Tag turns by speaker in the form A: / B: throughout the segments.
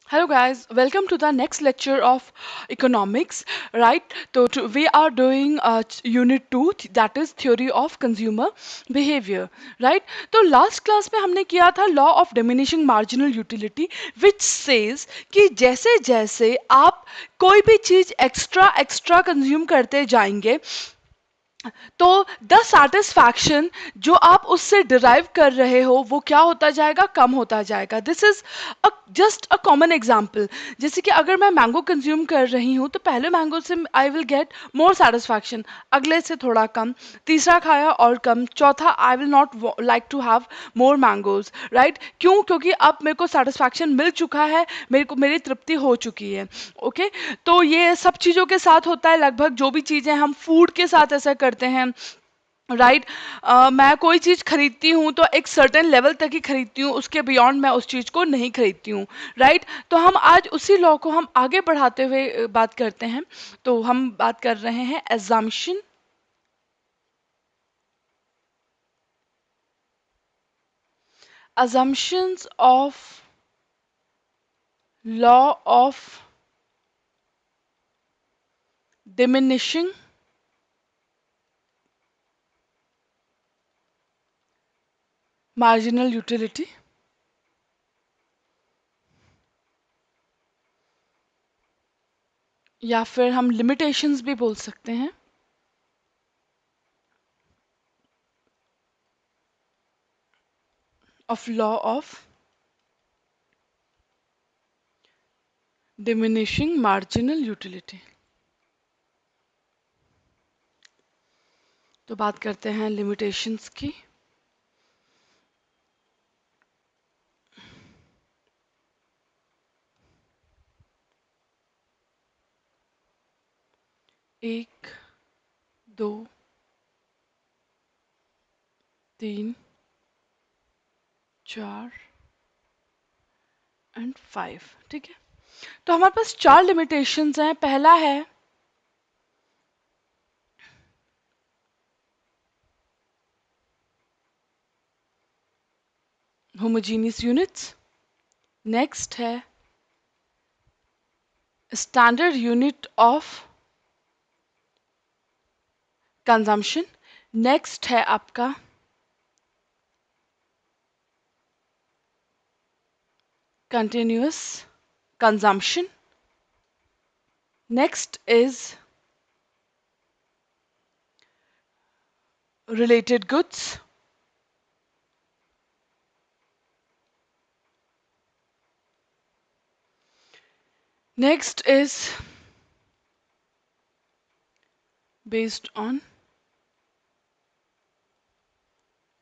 A: Hello guys, welcome to the next lecture of economics, right? So we are doing unit 2, that is theory of consumer behavior, right? तो last class में हमने किया था law of diminishing marginal utility which says कि जैसे जैसे आप कोई भी चीज एक्स्ट्रा एक्स्ट्रा कंज्यूम करते जाएंगे तो द सेटिस्फैक्शन जो आप उससे डिराइव कर रहे हो वो क्या होता जाएगा, कम होता जाएगा। This is just a common example. जैसे कि अगर मैं मैंगो कंज्यूम कर रही हूँ तो पहले मैंगो से I will get more satisfaction, अगले से थोड़ा कम, तीसरा खाया और कम, चौथा I will not like to have more mangoes, right? क्यों? क्योंकि अब मेरे को सेटिस्फैक्शन मिल चुका है, मेरे को मेरी तृप्ति हो चुकी है। ओके, तो ये सब चीज़ों के साथ होता है, लगभग जो भी चीज़ें हम फूड के साथ ऐसा करते हैं, राइट? मैं कोई चीज़ खरीदती हूँ तो एक सर्टेन लेवल तक ही खरीदती हूँ, उसके बियॉन्ड मैं उस चीज़ को नहीं खरीदती हूँ, राइट? तो हम आज उसी लॉ को हम आगे बढ़ाते हुए बात करते हैं। तो हम बात कर रहे हैं assumption, assumptions of law of diminishing marginal utility, या फिर हम limitations भी बोल सकते हैं, of law of diminishing marginal utility। तो बात करते हैं limitations की। एक, दो, तीन, चार एंड 5। ठीक है, तो हमारे पास चार लिमिटेशंस हैं। पहला है होमोजीनियस यूनिट्स, नेक्स्ट है standard unit of consumption, next है आपका continuous consumption, next is related goods, next is based on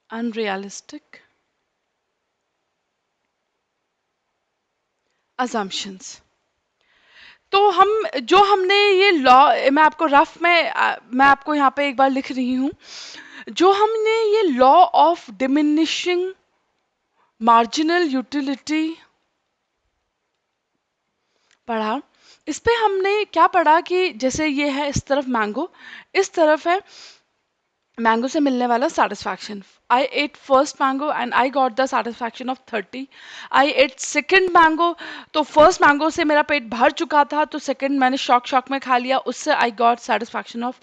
A: unrealistic assumptions। तो हम जो हमने ये लॉ, मैं आपको रफ में मैं आपको यहाँ पे एक बार लिख रही हूँ, जो हमने ये law of diminishing marginal utility पढ़ा, इस पे हमने क्या पढ़ा कि जैसे ये है इस तरफ मैंगो, इस तरफ है मैंगो से मिलने वाला satisfaction. I ate first mango and I got the satisfaction of 30। I ate second mango, तो फर्स्ट मैंगो से मेरा पेट भर चुका था तो सेकेंड मैंने शॉक शॉक में खा लिया, उससे I got satisfaction of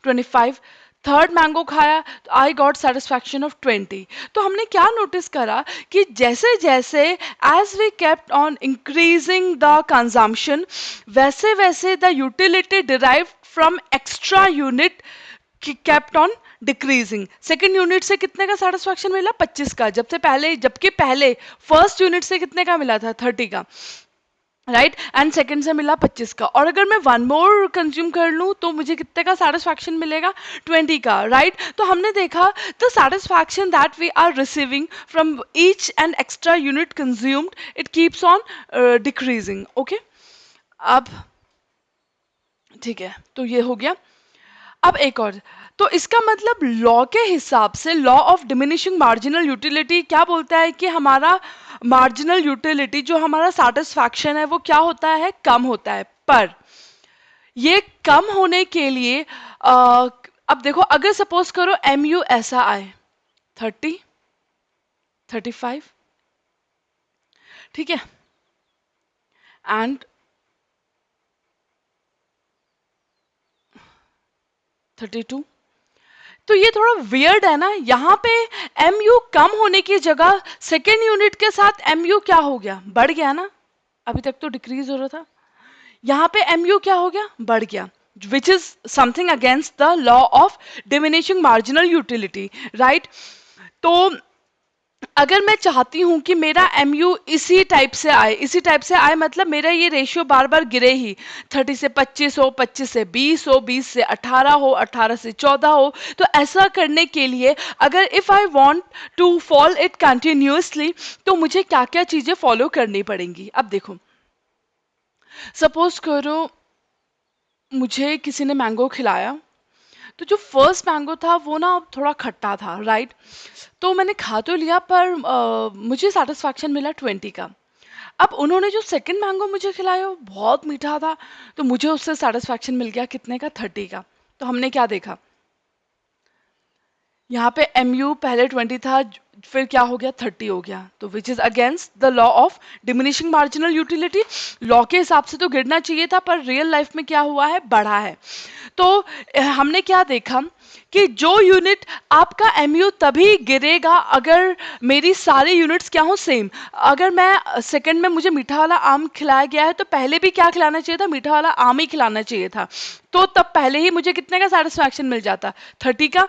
A: 25। Third mango खाया तो आई गॉट सेटिस्फैक्शन ऑफ 20। तो हमने क्या नोटिस करा कि जैसे जैसे as we kept on increasing the consumption, वैसे वैसे the utility derived from extra unit kept on decreasing. Second unit से कितने का सेटिस्फैक्शन मिला? 25 का, जबकि पहले फर्स्ट यूनिट से कितने का मिला था? 30 का, राइट? एंड सेकंड से मिला 25 का। और अगर मैं वन मोर कंज्यूम कर लूँ तो मुझे कितने का सेटिस्फैक्शन मिलेगा? 20 का, राइट? तो हमने देखा the satisfaction that we are receiving from each and extra unit consumed, it keeps on decreasing. Okay, अब ठीक है, तो ये हो गया। अब एक और, तो इसका मतलब लॉ के हिसाब से law of diminishing marginal utility क्या बोलता है कि हमारा मार्जिनल यूटिलिटी जो हमारा सेटिस्फैक्शन है वो क्या होता है? कम होता है। पर ये कम होने के लिए अब देखो, अगर सपोज करो एम यू ऐसा आए 30, 35, ठीक है, एंड 32। तो ये थोड़ा वियर्ड है ना, यहाँ पे एम यू कम होने की जगह सेकेंड यूनिट के साथ एम यू क्या हो गया, बढ़ गया ना। अभी तक तो डिक्रीज हो रहा था, यहाँ पे एम यू क्या हो गया, बढ़ गया, which is something against the law of diminishing marginal utility, right. तो अगर मैं चाहती हूं कि मेरा एम यू इसी टाइप से आए, इसी टाइप से आए मतलब मेरा ये रेशियो बार बार गिरे ही, 30 से 25 हो, 25 से 20 हो, 20 से 18 हो, 18 से 14 हो। तो ऐसा करने के लिए अगर if I want to follow it continuously, तो मुझे क्या क्या चीजें फॉलो करनी पड़ेंगी। अब देखो, सपोज करो मुझे किसी ने मैंगो खिलाया, तो जो फर्स्ट मैंगो था वो ना थोड़ा खट्टा था, राइट। तो मैंने खा तो लिया, पर मुझे सेटिस्फैक्शन मिला 20 का। अब उन्होंने जो सेकंड मैंगो मुझे खिलाया वो बहुत मीठा था, तो मुझे उससे सेटिस्फैक्शन मिल गया कितने का, 30 का। तो हमने क्या देखा, यहाँ पे एम यू पहले 20 था, फिर क्या हो गया, 30 हो गया। तो which is against the law of diminishing marginal utility. Law के हिसाब से तो गिरना चाहिए था, पर रियल लाइफ में क्या हुआ है, बढ़ा है। तो हमने क्या देखा कि जो यूनिट आपका एम यू तभी गिरेगा अगर मेरी सारी यूनिट्स क्या हो, सेम। अगर मैं सेकंड में मुझे मीठा वाला आम खिलाया गया है, तो पहले भी क्या खिलाना चाहिए था, मीठा वाला आम ही खिलाना चाहिए था। तो तब पहले ही मुझे कितने का सेटिस्फैक्शन मिल जाता, 30 का।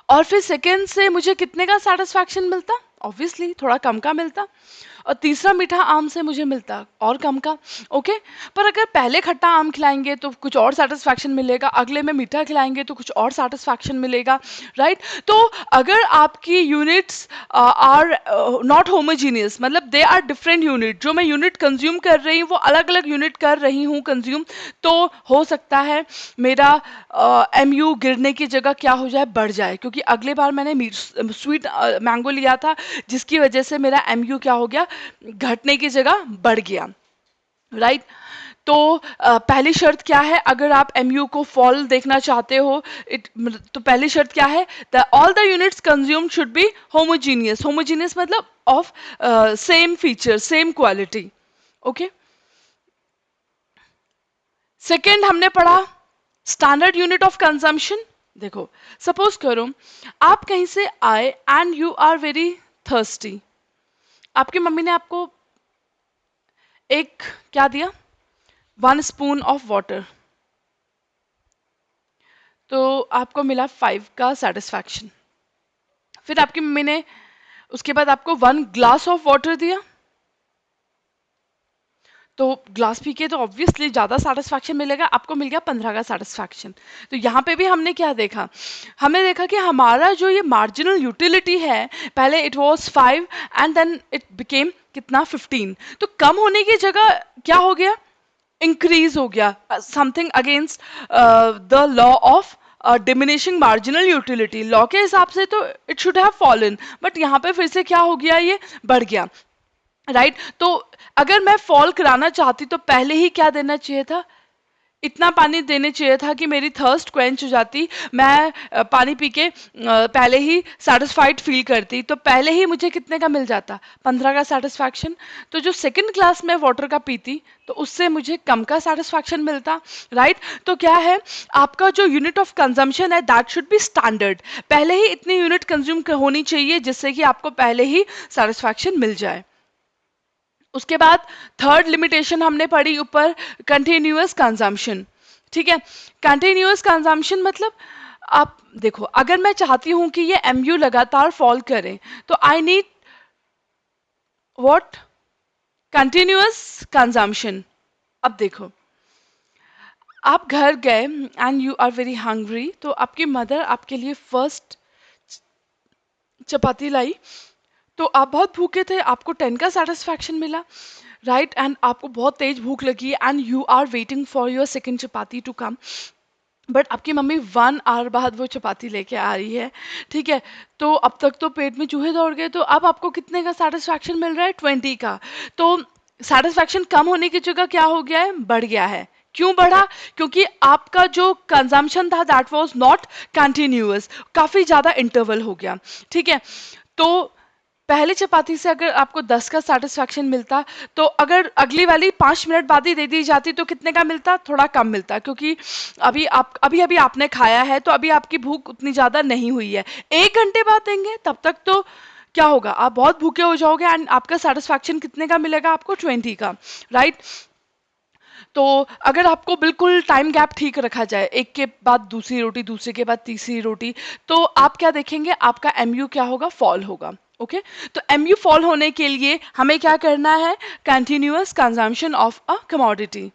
A: और फिर सेकंड से मुझे कितने का सेटिस्फैक्शन मिलता, ऑब्वियसली थोड़ा कम का मिलता। और तीसरा मीठा आम से मुझे मिलता और कम का। ओके, पर अगर पहले खट्टा आम खिलाएंगे तो कुछ और सेटिस्फैक्शन मिलेगा, अगले में मीठा खिलाएंगे तो कुछ और सेटिस्फैक्शन मिलेगा, राइट। तो अगर आपकी यूनिट्स आर नॉट होमोजीनियस, मतलब दे आर डिफरेंट यूनिट, जो मैं यूनिट कंज्यूम कर रही हूँ वो अलग अलग यूनिट कर रही हूँ कंज्यूम, तो हो सकता है मेरा एम यू गिरने की जगह क्या हो जाए, बढ़ जाए। क्योंकि अगले बार मैंने स्वीट मैंगो लिया था, जिसकी वजह से मेरा एम यू क्या हो गया, घटने की जगह बढ़ गया, राइट। तो पहली शर्त क्या है, अगर आप एमयू को फॉल देखना चाहते हो, तो पहली शर्त क्या है, the all the units consumed should be homogeneous. Homogeneous मतलब of same feature, same quality. Okay, second हमने पढ़ा स्टैंडर्ड यूनिट ऑफ कंजम्पशन। देखो, सपोज करो आप कहीं से आए and you are very thirsty, आपकी मम्मी ने आपको एक क्या दिया, 1 स्पून ऑफ वाटर, तो आपको मिला 5 का सेटिस्फैक्शन। फिर आपकी मम्मी ने उसके बाद आपको 1 ग्लास ऑफ वाटर दिया, तो ग्लास पी के तो ऑब्वियसली ज़्यादा सेटिस्फैक्शन मिलेगा, आपको मिल गया 15 का सेटिस्फैक्शन। तो यहाँ पे भी हमने क्या देखा, हमने देखा कि हमारा जो ये मार्जिनल यूटिलिटी है, पहले it was 5 and then it became कितना, 15। तो कम होने की जगह क्या हो गया, इंक्रीज हो गया, something against the law of diminishing marginal utility. Law के हिसाब से तो it should have fallen, but यहाँ पे फिर से क्या हो गया, ये बढ़ गया, राइट। तो अगर मैं फॉल कराना चाहती तो पहले ही क्या देना चाहिए था, इतना पानी देने चाहिए था कि मेरी थर्स्ट क्वेंच हो जाती, मैं पानी पी के पहले ही सेटिस्फाइड फील करती, तो पहले ही मुझे कितने का मिल जाता, 15 का सेटिस्फैक्शन। तो जो सेकंड क्लास में वाटर का पीती, तो उससे मुझे कम का सेटिस्फैक्शन मिलता, राइट। तो क्या है, आपका जो यूनिट ऑफ कंजम्पशन है दैट शुड बी स्टैंडर्ड, पहले ही इतनी यूनिट कंज्यूम होनी चाहिए जिससे कि आपको पहले ही सेटिस्फैक्शन मिल जाए। उसके बाद थर्ड लिमिटेशन हमने पढ़ी ऊपर, कंटिन्यूअस कंजम्पशन। ठीक है, कंटिन्यूअस कंजम्पशन मतलब आप देखो, अगर मैं चाहती हूं कि ये एमयू लगातार फॉल करे, तो I need what, continuous consumption. अब देखो, आप घर गए and you are very hungry, तो आपकी मदर आपके लिए फर्स्ट चपाती लाई, तो आप बहुत भूखे थे, आपको 10 का सेटिस्फैक्शन मिला, राइट। एंड आपको बहुत तेज भूख लगी and you are waiting for your second chapati to come, but आपकी मम्मी 1 आवर बाद वो चपाती लेके आ रही है, ठीक है। तो अब तक तो पेट में चूहे दौड़ गए, तो अब आपको कितने का सेटिस्फैक्शन मिल रहा है, 20 का। तो सेटिस्फैक्शन कम होने की जगह क्या हो गया है, बढ़ गया है। क्यों बढ़ा, क्योंकि आपका जो कंजम्पशन था दैट वाज नॉट कंटिन्यूअस, काफी ज्यादा इंटरवल हो गया, ठीक है। तो पहली चपाती से अगर आपको 10 का सेटिस्फैक्शन मिलता, तो अगर अगली वाली 5 मिनट बाद ही दे दी जाती तो कितने का मिलता? थोड़ा कम मिलता, क्योंकि अभी अभी आपने खाया है तो अभी आपकी भूख उतनी ज्यादा नहीं हुई है। 1 घंटे बाद देंगे तब तक तो क्या होगा, आप बहुत भूखे हो जाओगे एंड आपका सेटिस्फैक्शन कितने का मिलेगा? आपको 20 का, राइट। तो अगर आपको बिल्कुल टाइम गैप ठीक रखा जाए, एक के बाद दूसरी रोटी, दूसरे के बाद तीसरी रोटी, तो आप क्या देखेंगे? आपका एमयू क्या होगा? फॉल होगा। ओके, तो एमयू फॉल होने के लिए हमें क्या करना है? Continuous consumption of a commodity.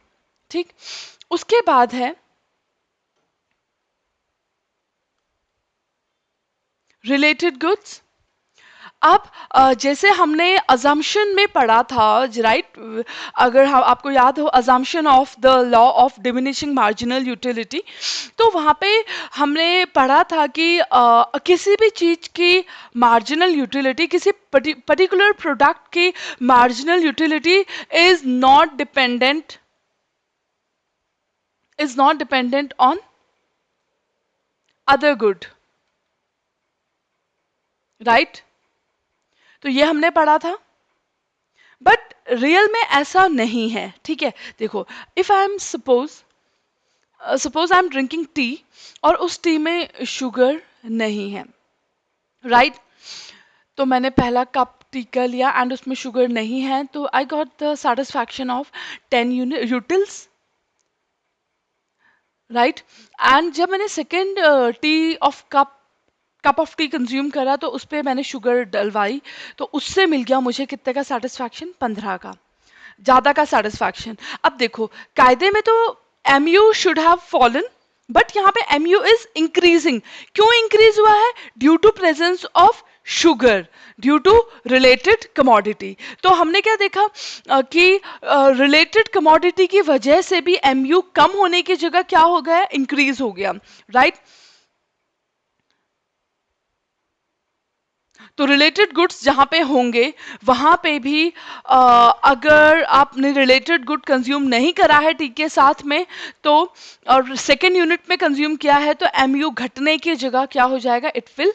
A: ठीक, उसके बाद है रिलेटेड गुड्स। अब जैसे हमने अजम्पशन में पढ़ा था, राइट, अगर हम आपको याद हो, assumption of the law of diminishing marginal utility, तो वहाँ पे हमने पढ़ा था कि किसी भी चीज की मार्जिनल यूटिलिटी, किसी पर्टिकुलर प्रोडक्ट की marginal utility is not dependent, on other good, right. तो ये हमने पढ़ा था, बट रियल में ऐसा नहीं है। ठीक है, देखो, if I am suppose I am drinking tea, और उस टी में शुगर नहीं है, राइट। तो मैंने पहला कप टी का लिया एंड उसमें शुगर नहीं है, तो आई got the satisfaction of 10 utils, right. And जब मैंने second T of cup of T consume करा, तो उस पर मैंने शुगर डलवाई, तो उससे मिल गया मुझे कितने का सेटिस्फैक्शन? 15 का, ज्यादा का सेटिस्फैक्शन। अब देखो, कायदे में तो MU should have fallen, but यहाँ पे एमयू इज इंक्रीजिंग। क्यों इंक्रीज हुआ है? Due to presence of sugar, due to related commodity. तो हमने क्या देखा कि रिलेटेड कमोडिटी की वजह से भी एमयू कम होने की जगह क्या हो गया? इंक्रीज हो गया, राइट। तो रिलेटेड गुड्स जहाँ पे होंगे, वहाँ पे भी अगर आपने रिलेटेड गुड कंज्यूम नहीं करा है टी के साथ में, तो और सेकेंड यूनिट में कंज्यूम किया है, तो एमयू घटने की जगह क्या हो जाएगा? It will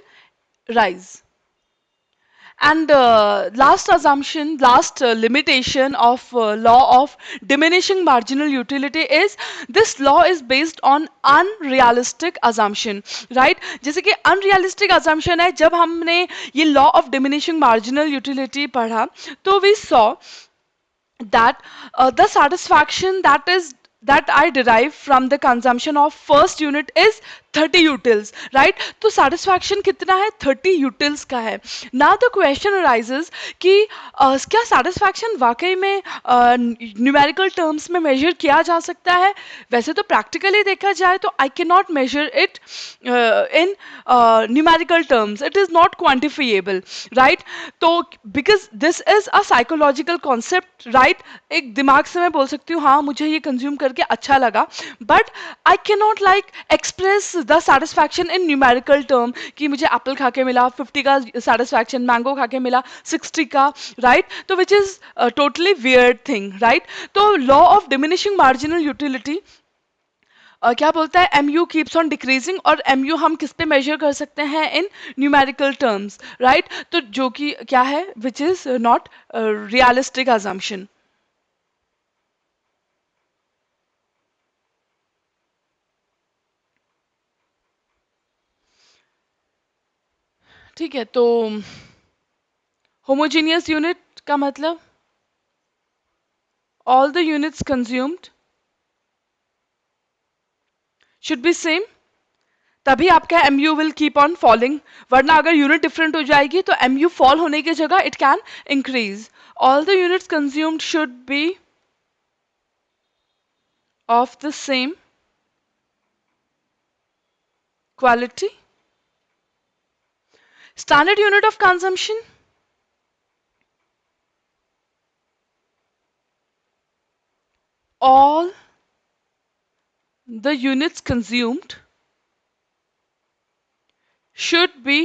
A: rise. And last assumption, last limitation of law of diminishing marginal utility is this law is based on unrealistic assumption, right? जैसे कि unrealistic assumption है, जब हमने ये law of diminishing marginal utility पढ़ा, तो we saw that the satisfaction that I derive from the consumption of first unit is 30 utils, right? तो satisfaction कितना है? 30 utils का है। Now the question arises कि क्या satisfaction वाकई में numerical terms में measure किया जा सकता है? वैसे तो practically देखा जाए तो I cannot measure it in numerical terms. It is not quantifiable, right? तो because this is a psychological concept, right? एक दिमाग से मैं बोल सकती हूँ हाँ मुझे ये कंज्यूम करके अच्छा लगा, but I can not like express the satisfaction in numerical term कि मुझे एप्पल खा के मिला 50 का सेटिस्फैक्शन, मैंगो खा के मिला 60 का, राइट। तो which is totally weird thing, right. तो law of diminishing marginal utility क्या बोलता है? M U keeps on decreasing, और एम यू हम किस पे मेजर कर सकते हैं? In numerical terms, right. तो जो कि क्या है? Which is not realistic assumption. ठीक है, तो होमोजीनियस यूनिट का मतलब all the units consumed should be same, तभी आपका M U will keep on falling. वरना अगर यूनिट डिफरेंट हो जाएगी तो एम यू फॉल होने की जगह it can increase. All the units consumed should B of the same quality. Standard unit of consumption, all the units consumed should be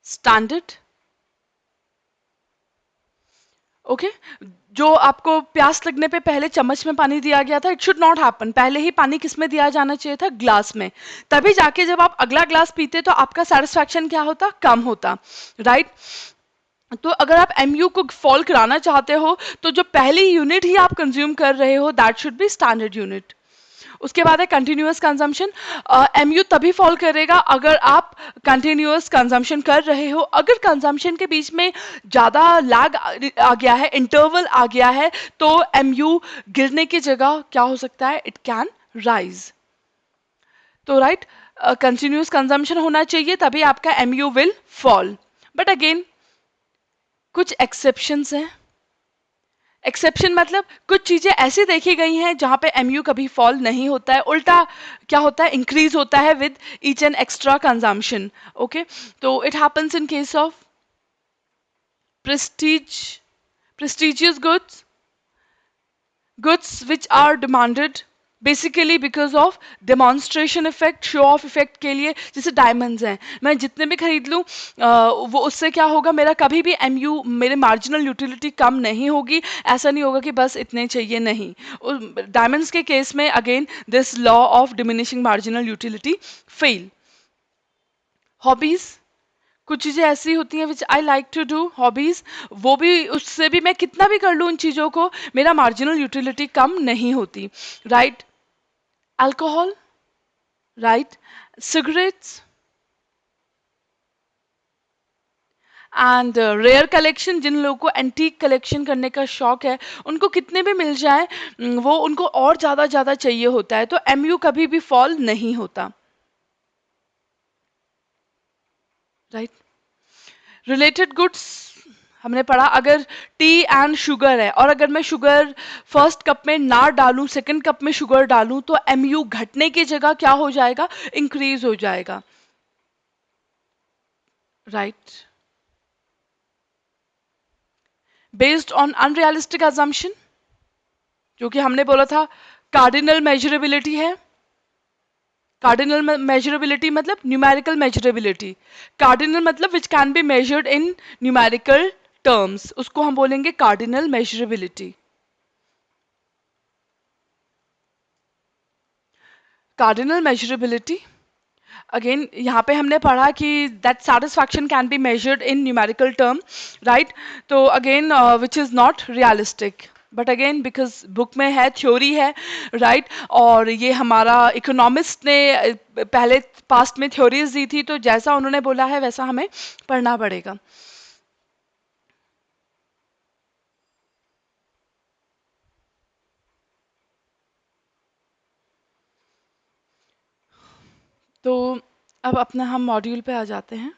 A: standard okay, जो आपको प्यास लगने पे पहले चम्मच में पानी दिया गया था, इट शुड नॉट हैपन। पहले ही पानी किस में दिया जाना चाहिए था? ग्लास में। तभी जाके जब आप अगला ग्लास पीते तो आपका सेटिस्फैक्शन क्या होता? कम होता, राइट? तो अगर आप एमयू को फॉल कराना चाहते हो तो जो पहली यूनिट ही आप कंज्यूम कर रहे हो, that should be standard unit. उसके बाद है कंटिन्यूअस कंजम्पशन। एमयू तभी फॉल करेगा अगर आप कंटिन्यूअस कंजम्पशन कर रहे हो। अगर कंजम्पशन के बीच में ज़्यादा लैग आ गया है, इंटरवल आ गया है, तो एमयू गिरने की जगह क्या हो सकता है? It can rise. तो राइट, कंटिन्यूअस कंजम्पशन होना चाहिए तभी आपका MU will fall. But again कुछ एक्सेप्शंस हैं। एक्सेप्शन मतलब कुछ चीजें ऐसी देखी गई हैं जहां पे एमयू कभी फॉल नहीं होता है, उल्टा क्या होता है? इंक्रीज होता है with each and extra consumption. Okay, तो it happens in case of prestige prestigious goods which are demanded basically because of demonstration effect, show off effect के लिए। जैसे डायमंड्स हैं, मैं जितने भी खरीद लूँ वो उससे क्या होगा? मेरा कभी भी एमयू, मेरे मार्जिनल यूटिलिटी कम नहीं होगी। ऐसा नहीं होगा कि बस इतने चाहिए, नहीं। डायमंड्स के केस में again this law of diminishing marginal utility fail. Hobbies, कुछ चीज़ें ऐसी होती हैं which I like to do, hobbies, वो भी, उससे भी मैं कितना भी कर लूँ उन चीज़ों को, मेरा मार्जिनल यूटिलिटी कम नहीं होती, right? Alcohol, right? Cigarettes and rare collection. जिन लोगों को एंटीक कलेक्शन करने का शौक है, उनको कितने भी मिल जाए, वो उनको और ज़्यादा चाहिए होता है, तो एमयू कभी भी फॉल नहीं होता, राइट? रिलेटेड गुड्स हमने पढ़ा, अगर टी एंड शुगर है और अगर मैं शुगर फर्स्ट कप में ना डालूं, सेकंड कप में शुगर डालूं, तो एमयू घटने की जगह क्या हो जाएगा? इंक्रीज हो जाएगा, right? Based on unrealistic assumption, जो कि हमने बोला था कार्डिनल मेजरेबिलिटी है। कार्डिनल मेजरेबिलिटी मतलब न्यूमेरिकल मेजरेबिलिटी। कार्डिनल मतलब which can be measured in numerical terms, उसको हम बोलेंगे cardinal measurability. Cardinal measurability, again यहाँ पे हमने पढ़ा कि that satisfaction can be measured in numerical term, right? तो again which is not realistic, but again because book में है, थ्योरी है, राइट? और ये हमारा इकोनॉमिस्ट ने पहले पास्ट में थ्योरीज दी थी, तो जैसा उन्होंने बोला है वैसा हमें पढ़ना पड़ेगा। तो अब अपना हम मॉड्यूल पे आ जाते हैं।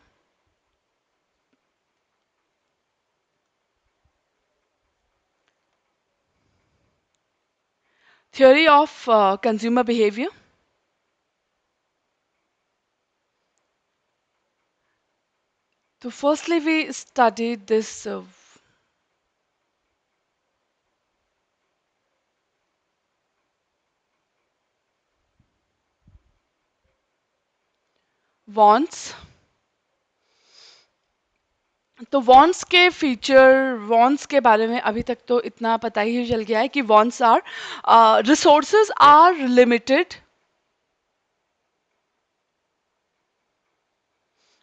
A: Theory of consumer behaviour. तो firstly we studied this wants। तो वॉन्ट्स के फीचर, वॉन्ट्स के बारे में अभी तक तो इतना पता ही चल गया है कि wants are resources are limited,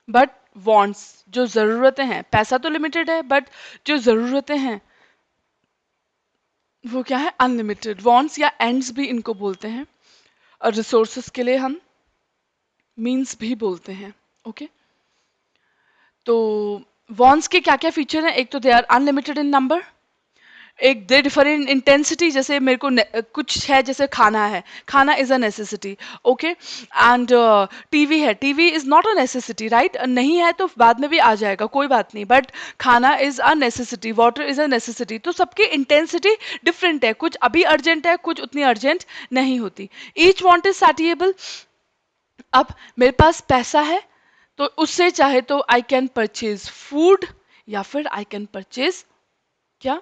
A: but wants जो ज़रूरतें हैं, पैसा तो लिमिटेड है बट जो ज़रूरतें हैं वो क्या है? अनलिमिटेड। वॉन्ट्स या एंड्स भी इनको बोलते हैं, और रिसोर्सेज के लिए हम मीन्स भी बोलते हैं, ओके? तो वॉन्ट्स के क्या क्या फीचर हैं? एक तो they are unlimited in number, एक दे डिफर इन इंटेंसिटी। जैसे मेरे को कुछ है, जैसे खाना है, खाना is a necessity, okay? And TV है, TV is not a necessity, right? नहीं है तो बाद में भी आ जाएगा, कोई बात नहीं, बट खाना is a necessity, water is a necessity. तो सबकी इंटेंसिटी डिफरेंट है, कुछ अभी अर्जेंट है, कुछ उतनी अर्जेंट नहीं होती। Each want is satiable. अब मेरे पास पैसा है तो उससे चाहे तो आई कैन परचेज फूड, या फिर आई कैन परचेज क्या?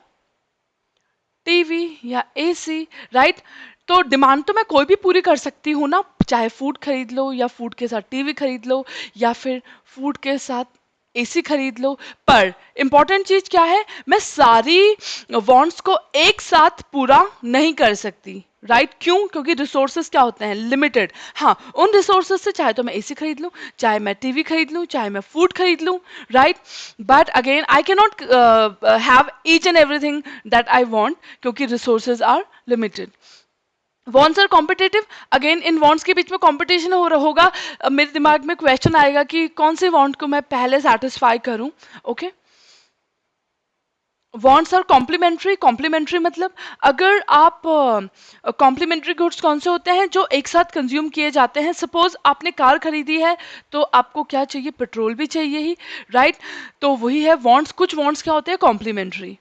A: टीवी या एसी, राइट? तो डिमांड तो मैं कोई भी पूरी कर सकती हूँ ना, चाहे फूड खरीद लो या फूड के साथ टीवी खरीद लो या फिर फूड के साथ एसी खरीद लो। पर इंपॉर्टेंट चीज क्या है, मैं सारी वांट्स को एक साथ पूरा नहीं कर सकती। राइट क्यों? क्योंकि रिसोर्सेज क्या होते हैं, लिमिटेड। हाँ, उन रिसोर्सेज से चाहे तो मैं एसी खरीद लूं, चाहे मैं टीवी खरीद लूं, चाहे मैं फूड खरीद लूं। Right, but again I can not have each and everything that I want, क्योंकि resources are limited. Wants are competitive, again in wants के बीच में कॉम्पिटिशन होगा। मेरे दिमाग में क्वेश्चन आएगा कि कौन से वॉन्ट को मैं पहले सेटिस्फाई करूं। Okay, wants are complementary. Complementary मतलब अगर आप कॉम्प्लीमेंट्री गुड्स कौन से होते हैं जो एक साथ कंज्यूम किए जाते हैं। सपोज आपने कार खरीदी है तो आपको क्या चाहिए, पेट्रोल भी चाहिए ही। राइट, तो वही है वॉन्ट्स। कुछ वॉन्ट्स क्या होते हैं, complementary.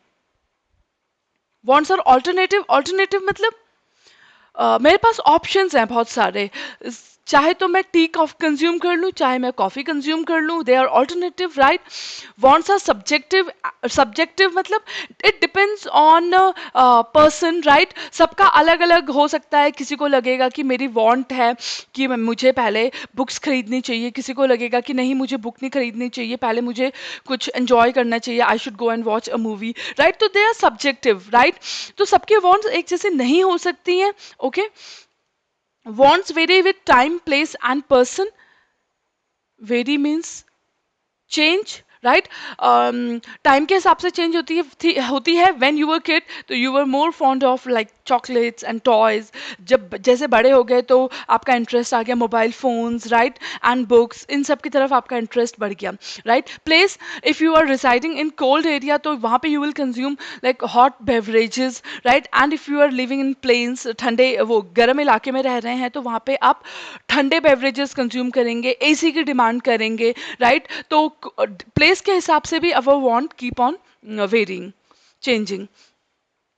A: Wants are alternative. Alternative मतलब मेरे पास ऑप्शंस हैं बहुत सारे। चाहे तो मैं टी कॉफ कंज्यूम कर लूं, चाहे मैं कॉफी कंज्यूम कर लूं, they are alternative. Right, wants are subjective. Subjective मतलब it depends on person. Right, सबका अलग अलग हो सकता है। किसी को लगेगा कि मेरी वांट है कि मुझे पहले बुक्स खरीदनी चाहिए, किसी को लगेगा कि नहीं मुझे बुक नहीं खरीदनी चाहिए, पहले मुझे कुछ एंजॉय करना चाहिए, I should go and watch a movie. Right, तो दे आर सब्जेक्टिव। राइट, तो सबकी वांट्स एक जैसे नहीं हो सकती हैं। Okay, wants vary with time, place and person. Vary means change. Right, time के हिसाब से चेंज होती है। व्हेन यू वर किड तो you were more fond of like chocolates and toys. जब जैसे बड़े हो गए तो आपका इंटरेस्ट आ गया mobile phones, right, and books, इन सब की तरफ आपका इंटरेस्ट बढ़ गया। Right, place, if you are residing in cold area तो वहाँ पे you will consume like hot beverages. Right, and if you are living in plains, ठंडे वो गर्म इलाके में रह रहे हैं, तो वहाँ पे आप ठंडे बेवरेजेस कंज्यूम करेंगे, एसी की डिमांड करेंगे। राइट, तो प्लेस के हिसाब से भी our want keep on varying, changing.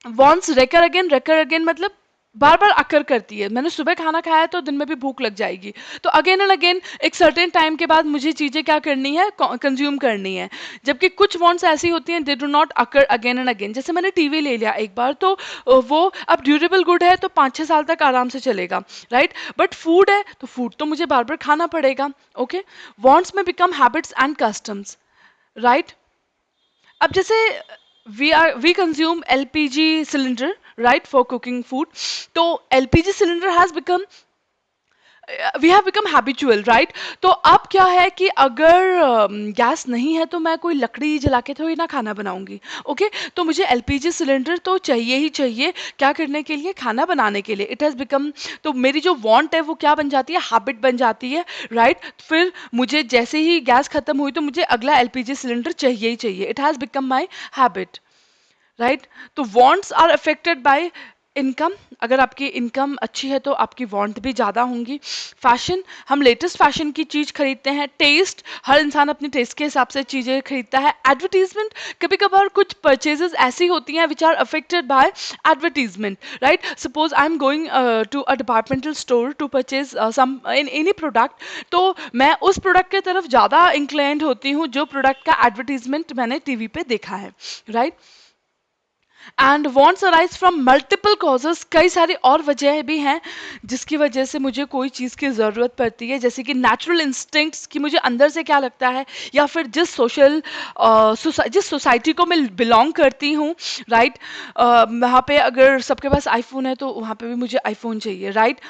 A: Wants recur again मतलब बार बार अकर करती है। मैंने सुबह खाना खाया तो दिन में भी भूख लग जाएगी, तो अगेन एंड अगेन एक सर्टेन टाइम के बाद मुझे चीजें क्या करनी है, कंज्यूम करनी है। जबकि कुछ वॉन्ट्स ऐसी होती हैं they do not occur again and again. जैसे मैंने टीवी ले लिया एक बार तो वो अब ड्यूरेबल गुड है तो 5-6 साल तक आराम से चलेगा। राइट, बट फूड है तो फूड तो मुझे बार बार खाना पड़ेगा। ओके, वॉन्ट्स में become habits and customs. Right, अब जैसे we consume LPG cylinder, right, for cooking food. तो LPG cylinder has become, we have become habitual. Right, तो अब क्या है कि अगर गैस नहीं है तो मैं कोई लकड़ी जला के थोड़ी ना खाना बनाऊंगी। ओके, तो मुझे एलपीजी सिलेंडर तो चाहिए ही चाहिए। क्या करने के लिए, खाना बनाने के लिए। इट हैज़ बिकम, तो मेरी जो वांट है वो क्या बन जाती है, हैबिट बन जाती है। राइट, फिर मुझे जैसे ही गैस खत्म हुई तो मुझे अगला एलपीजी सिलेंडर चाहिए ही चाहिए। It has become my habit. Right, तो wants are affected by income. अगर आपकी इनकम अच्छी है तो आपकी वांट भी ज़्यादा होंगी। फैशन, हम लेटेस्ट फैशन की चीज़ खरीदते हैं। टेस्ट, हर इंसान अपने टेस्ट के हिसाब से चीज़ें खरीदता है। एडवर्टीजमेंट, कभी कभार कुछ परचेजेस ऐसी होती हैं which are affected by advertisement. Right, suppose I am going to a departmental store to purchase some in any product, तो मैं उस प्रोडक्ट की तरफ ज़्यादा इंक्लाइंड होती हूँ जो प्रोडक्ट का एडवर्टीजमेंट मैंने टीवी पे देखा है। Right, and wants arise from multiple causes. कई सारी और वजह भी हैं जिसकी वजह से मुझे कोई चीज़ की ज़रूरत पड़ती है, जैसे कि नेचुरल इंस्टिंक्ट्स कि मुझे अंदर से क्या लगता है, या फिर जिस सोसाइटी को मैं बिलोंग करती हूँ। राइट, वहाँ पे अगर सबके पास आईफोन है तो वहाँ पे भी मुझे आईफोन चाहिए। राइट,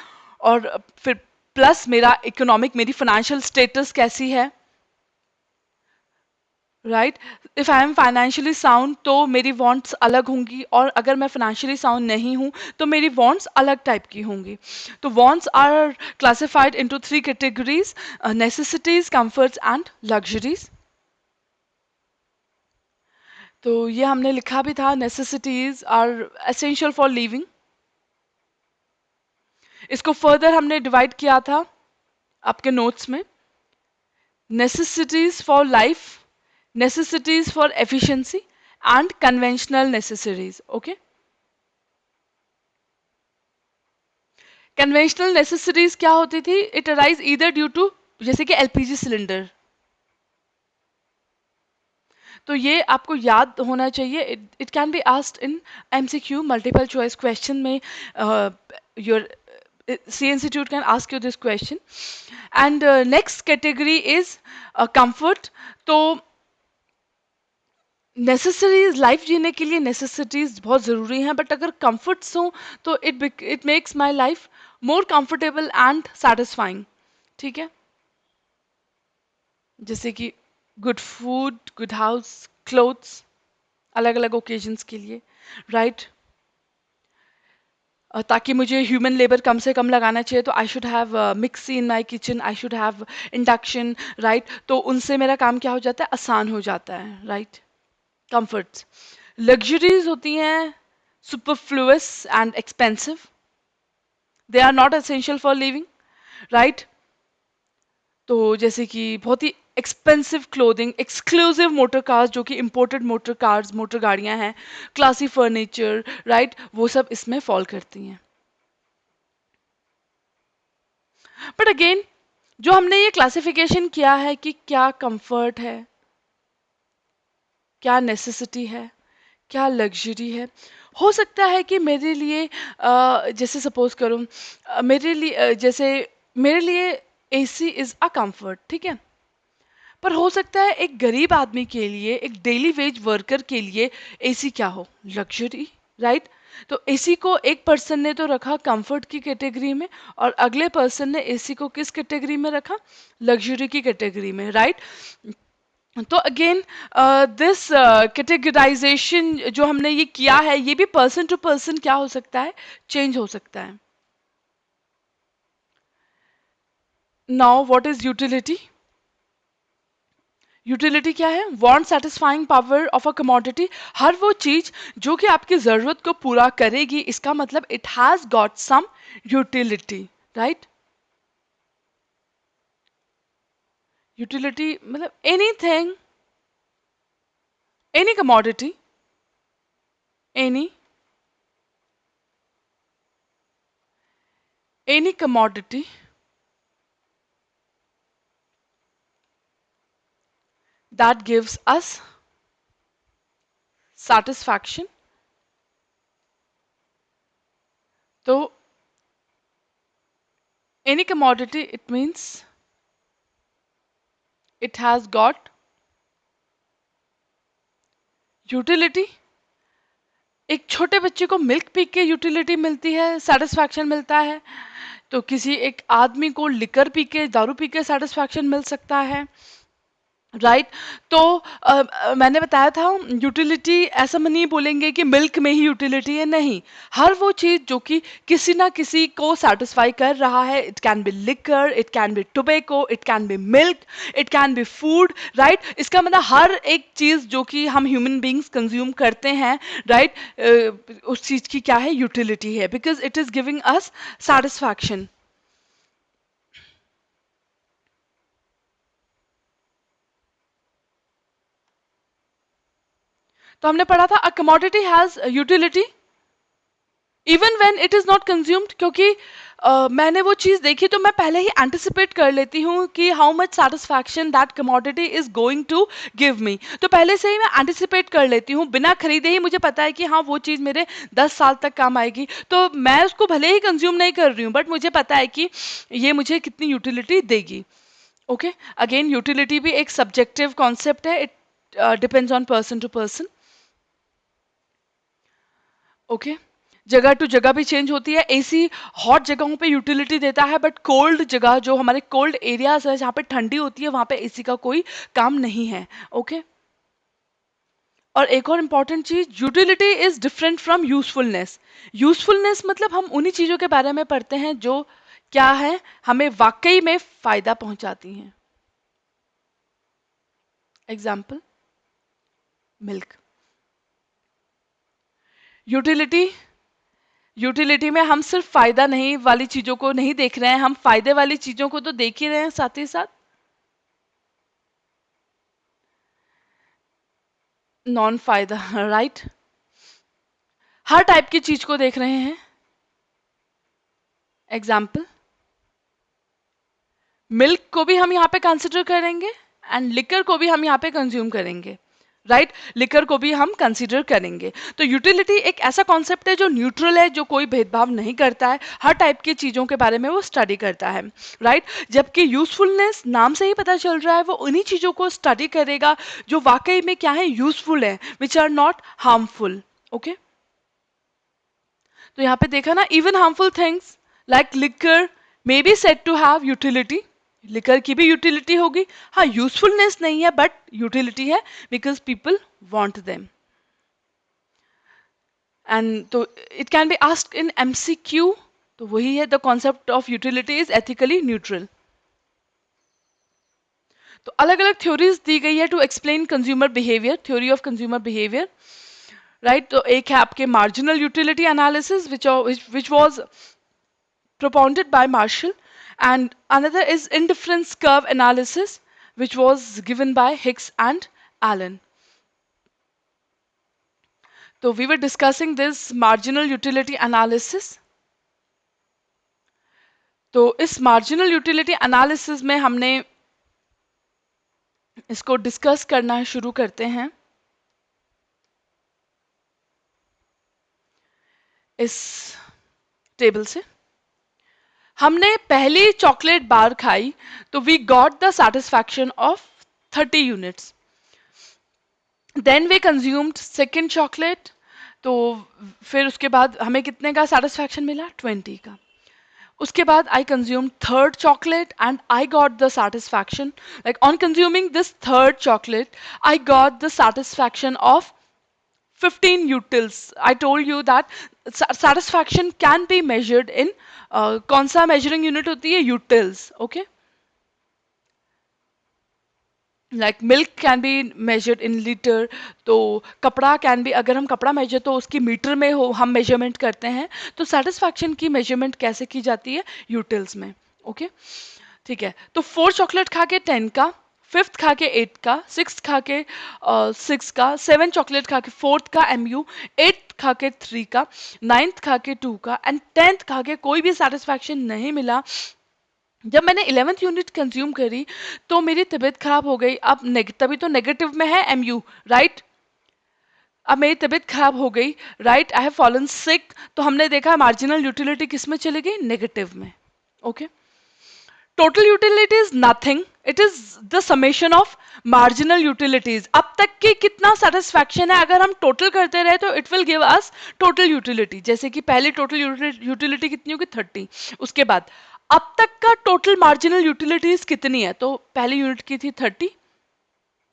A: और फिर प्लस मेरा इकोनॉमिक, मेरी फाइनेंशियल स्टेटस कैसी है। Right, if I am financially sound तो मेरी वांट्स अलग होंगी, और अगर मैं फाइनेंशियली साउंड नहीं हूँ तो मेरी वांट्स अलग टाइप की होंगी। तो wants are classified into 3 categories: necessities, comforts and luxuries. तो ये हमने लिखा भी था, necessities are essential for living. इसको फर्दर हमने डिवाइड किया था आपके नोट्स में: necessities for life, necessities for efficiency, and conventional necessities. Okay, conventional necessities क्या होती थी, it arise either due to, जैसे कि एलपीजी सिलेंडर। तो ये आपको याद होना चाहिए। It can be asked in MCQ, multiple choice question में। Your C Institute can ask you this question. And next category is comfort. तो नेसेसरीज लाइफ जीने के लिए नेसेसिटीज बहुत ज़रूरी हैं, बट अगर कंफर्ट्स हो तो it makes my life more comfortable and satisfying. ठीक है, जैसे कि good food, good house, clothes, अलग अलग ओकेजन्स के लिए, राइट। ताकि मुझे ह्यूमन लेबर कम से कम लगाना चाहिए, तो I should have mixie in my kitchen, I should have induction, right. तो उनसे मेरा काम क्या हो जाता है, आसान हो जाता है, राइट। कंफर्ट्स। लग्जरीज होती हैं superfluous and expensive, they are not essential for living, right. तो जैसे कि बहुत ही expensive clothing, exclusive motor cars, जो कि इंपोर्टेड मोटर कार्स, मोटर गाड़ियां हैं, क्लासी फर्नीचर, राइट, वो सब इसमें फॉल करती हैं। बट अगेन, जो हमने ये क्लासिफिकेशन किया है कि क्या कंफर्ट है, क्या नेसेसिटी है, क्या लग्जरी है, हो सकता है कि मेरे लिए जैसे सपोज करूं, मेरे लिए जैसे मेरे लिए एसी इज अ कंफर्ट, ठीक है। पर हो सकता है एक गरीब आदमी के लिए, एक डेली वेज वर्कर के लिए एसी क्या हो, लग्जरी, राइट। तो एसी को एक पर्सन ने तो रखा कंफर्ट की कैटेगरी में, और अगले पर्सन ने एसी को किस कैटेगरी में रखा, लग्जरी की कैटेगरी में, राइट। तो अगेन दिस कैटेगराइजेशन जो हमने ये किया है, ये भी पर्सन टू पर्सन क्या हो सकता है, चेंज हो सकता है। Now what is utility? Utility क्या है, want satisfying power of a commodity. हर वो चीज जो कि आपकी जरूरत को पूरा करेगी, इसका मतलब it has got some utility, right. Utility मतलब anything, any commodity, any any commodity that gives us satisfaction। तो any commodity, it means it has got utility। एक छोटे बच्चे को मिल्क पी के यूटिलिटी मिलती है, सेटिस्फैक्शन मिलता है, तो किसी एक आदमी को लिकर पी के, दारू पी के सेटिस्फैक्शन मिल सकता है, राइट। तो मैंने बताया था यूटिलिटी ऐसा हम नहीं बोलेंगे कि मिल्क में ही यूटिलिटी है, नहीं। हर वो चीज जो कि किसी ना किसी को सेटिस्फाई कर रहा है, it can B liquor, it can B tobacco, it can B milk, it can B food, right. इसका मतलब हर एक चीज जो कि हम ह्यूमन बींग्स कंज्यूम करते हैं, राइट, उस चीज की क्या है, यूटिलिटी है, because it is giving us satisfaction. तो हमने पढ़ा था a commodity has utility even when it is not consumed, क्योंकि मैंने वो चीज देखी तो मैं पहले ही एंटिसिपेट कर लेती हूँ कि how much satisfaction that commodity is going to give me. तो पहले से ही मैं एंटिसिपेट कर लेती हूँ, बिना खरीदे ही मुझे पता है कि हाँ वो चीज़ मेरे 10 साल तक काम आएगी। तो मैं उसको भले ही कंज्यूम नहीं कर रही हूँ, बट मुझे पता है कि ये मुझे कितनी यूटिलिटी देगी। ओके, अगेन यूटिलिटी भी एक सब्जेक्टिव कॉन्सेप्ट है, it depends on person to person. Okay, जगह टू जगह भी चेंज होती है। एसी हॉट जगहों पे यूटिलिटी देता है, बट कोल्ड जगह, जो हमारे कोल्ड एरियाज है जहाँ पे ठंडी होती है, वहाँ पे एसी का कोई काम नहीं है। ओके, और एक और इम्पॉर्टेंट चीज, utility is different from usefulness. Usefulness मतलब हम उन्हीं चीजों के बारे में पढ़ते हैं जो क्या है, हमें वाकई में फायदा पहुंचाती हैं। Example, milk. यूटिलिटी, यूटिलिटी में हम सिर्फ फायदा नहीं वाली चीजों को नहीं देख रहे हैं, हम फायदे वाली चीजों को तो देख ही रहे हैं साथ ही साथ। नॉन फायदा, राइट, हर टाइप की चीज को देख रहे हैं। एग्जाम्पल, मिल्क को भी हम यहाँ पे कंसिडर करेंगे एंड लिकर को भी हम यहाँ पे कंज्यूम करेंगे, राइट, लिकर को भी हम कंसीडर करेंगे। तो यूटिलिटी एक ऐसा कॉन्सेप्ट है जो न्यूट्रल है, जो कोई भेदभाव नहीं करता है, हर टाइप की चीज़ों के बारे में वो स्टडी करता है, राइट। जबकि यूजफुलनेस नाम से ही पता चल रहा है, वो उन्हीं चीज़ों को स्टडी करेगा जो वाकई में क्या है, यूजफुल है, which are not harmful. Okay, तो यहाँ पे देखा ना, even harmful things like liquor may be said to have utility, liquor की भी यूटिलिटी होगी, हाँ यूजफुलनेस नहीं है बट यूटिलिटी है, because people want them. And तो it can be asked in MCQ, तो वही है, the concept of utility is ethically neutral. तो अलग अलग थ्योरीज दी गई है to explain consumer behaviour, theory of consumer behaviour, right. तो एक है आपके marginal utility analysis which was propounded by Marshall, and another is indifference curve analysis, which was given by Hicks and Allen. So we were discussing this marginal utility analysis. तो इस marginal utility analysis में हमने इसको discuss करना शुरू करते हैं इस टेबल से। हमने पहली चॉकलेट बार खाई तो we got the satisfaction of 30 units. Then we consumed second chocolate, तो फिर उसके बाद हमें कितने का सेटिस्फैक्शन मिला, 20 का। उसके बाद I consume third chocolate and I got the satisfaction, like on consuming this third chocolate I got the satisfaction of 15 utils. I told you that satisfaction can be measured in कौन सा measuring unit होती है, utils, okay? Like milk can be measured in liter, तो कपड़ा can be, अगर हम कपड़ा measure तो उसकी मीटर में हो हम measurement करते हैं, तो satisfaction की measurement कैसे की जाती है, utils में, okay? ठीक है, तो 4 चॉकलेट खा के 10 का, फिफ्थ खा के 8 का, सिक्स खा के 6 का, 7 चॉकलेट खा के 4th का MU, 8th खा के 3 का, 9th खा के 2 का एंड 10th खा के कोई भी सेटिस्फैक्शन नहीं मिला। जब मैंने 11th यूनिट कंज्यूम करी तो मेरी तबीयत खराब हो गई। अब तभी तो नेगेटिव में है MU, राइट। अब मेरी तबीयत खराब हो गई, right, I have fallen sick, तो हमने देखा मार्जिनल यूटिलिटी किस में चली गई, नेगेटिव में, okay. Total utility is nothing, it is the summation of marginal utilities. अब तक की कितना सेटिस्फैक्शन है अगर हम टोटल करते रहे तो it will give us total utility. जैसे कि पहली टोटल यूटिलिटी कितनी होगी, 30। उसके बाद अब तक का टोटल मार्जिनल यूटिलिटीज कितनी है, तो पहली यूनिट की थी 30,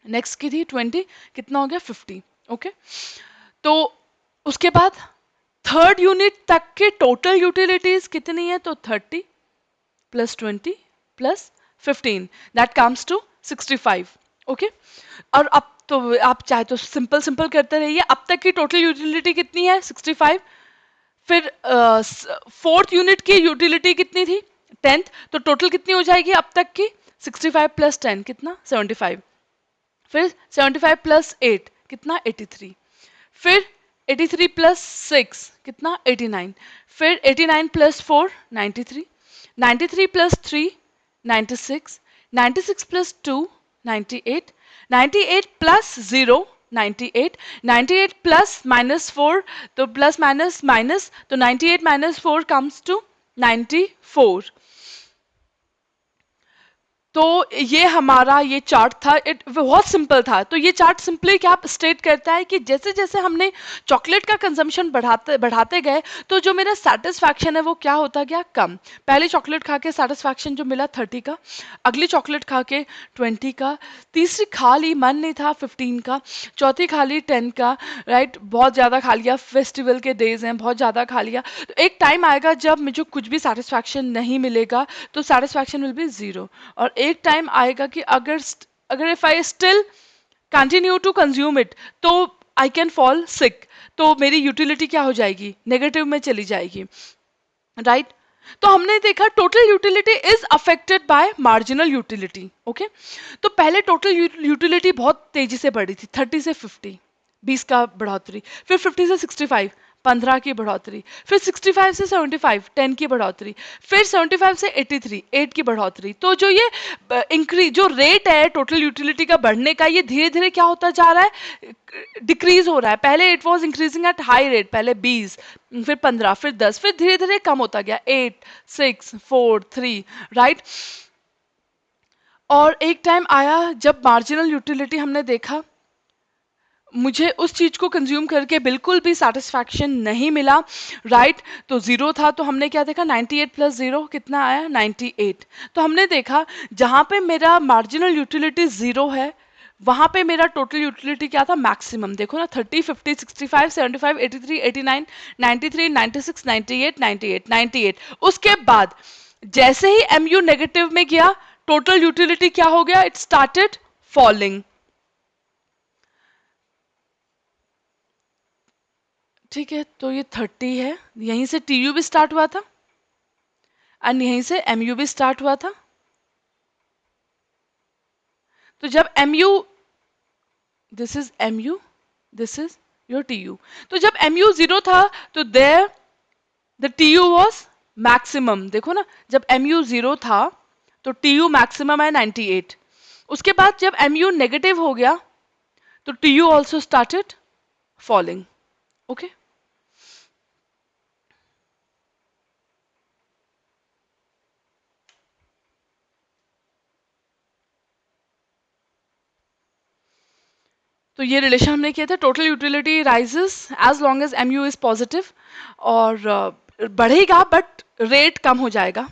A: नेक्स्ट की थी 20, कितना हो गया 50, ओके। तो उसके बाद थर्ड यूनिट तक के टोटल यूटिलिटीज कितनी है, तो 30 plus 20 plus 15, that comes to 65, okay. और अब तो आप चाहे तो सिंपल सिंपल करते रहिए, अब तक की टोटल यूटिलिटी कितनी है, 65। फिर फोर्थ यूनिट की यूटिलिटी कितनी थी, 10th, तो टोटल कितनी हो जाएगी अब तक की, 65 प्लस 10 कितना, 75। फिर 75 प्लस 8 कितना, 83। फिर 83 प्लस 6 कितना, 89। फिर 89 plus 4 93, 93 plus 3 96, 96 plus 2 98, 98 plus 0 98, 98 plus minus 4, तो plus minus minus, तो 98 minus 4 comes to 94। तो ये हमारा ये चार्ट था, इट बहुत सिंपल था। तो ये चार्ट सिंपली क्या स्टेट करता है कि जैसे जैसे हमने चॉकलेट का कंजम्पशन बढ़ाते बढ़ाते गए तो जो मेरा सेटिस्फैक्शन है वो क्या होता गया, कम। पहले चॉकलेट खा के सेटिस्फैक्शन जो मिला 30 का, अगली चॉकलेट खा के 20 का, तीसरी खा ली मन नहीं था 15 का, चौथी खा ली 10 का, राइट, बहुत ज़्यादा खा लिया, फेस्टिवल के डेज हैं बहुत ज़्यादा खा लिया। तो एक टाइम आएगा जब मुझे कुछ भी सेटिस्फैक्शन नहीं मिलेगा, तो सेटिस्फैक्शन विल बी ज़ीरो। और एक टाइम आएगा कि अगर if I still continue to consume it तो आई कैन फॉल सिक, तो मेरी यूटिलिटी क्या हो जाएगी, नेगेटिव में चली जाएगी, राइट। तो हमने देखा total utility is affected by marginal utility, okay. तो पहले टोटल यूटिलिटी बहुत तेजी से बढ़ी थी, 30 से 50, 20 का बढ़ोतरी, फिर 50 से 65, 15 की बढ़ोतरी, फिर 65 से 75 10 की बढ़ोतरी, फिर 75 से 83 8 की बढ़ोतरी। तो जो ये इंक्रीज जो रेट है टोटल यूटिलिटी का बढ़ने का, ये धीरे धीरे क्या होता जा रहा है, डिक्रीज हो रहा है। पहले it was increasing at high rate, पहले 20, फिर 15, फिर 10, फिर धीरे धीरे कम होता गया, 8 6 4 3, राइट। और एक टाइम आया जब मार्जिनल यूटिलिटी हमने देखा, मुझे उस चीज को कंज्यूम करके बिल्कुल भी सेटिस्फैक्शन नहीं मिला, राइट। तो जीरो था, तो हमने क्या देखा, 98 प्लस जीरो कितना आया, 98। तो हमने देखा जहां पे मेरा मार्जिनल यूटिलिटी जीरो है, वहां पे मेरा टोटल यूटिलिटी क्या था, मैक्सिमम। देखो ना, 30 50 65 75 83 89 93 96 98 98 98। उसके बाद जैसे ही एमयू नेगेटिव में गया, टोटल यूटिलिटी क्या हो गया, इट स्टार्टेड फॉलिंग। ठीक है, तो ये 30 है, यहीं से टीयू भी स्टार्ट हुआ था एंड यहीं से एमयू भी स्टार्ट हुआ था। तो जब MU, this is MU, this is your TU. तो जब एमयू जीरो था, तो there the TU was maximum. देखो ना, जब एमयू जीरो था तो टीयू मैक्सिमम है 98। उसके बाद जब एमयू नेगेटिव हो गया, तो TU also started falling. Okay, तो ये रिलेशन हमने किया था, total utility rises as long as M U is positive, और बढ़ेगा बट रेट कम हो जाएगा,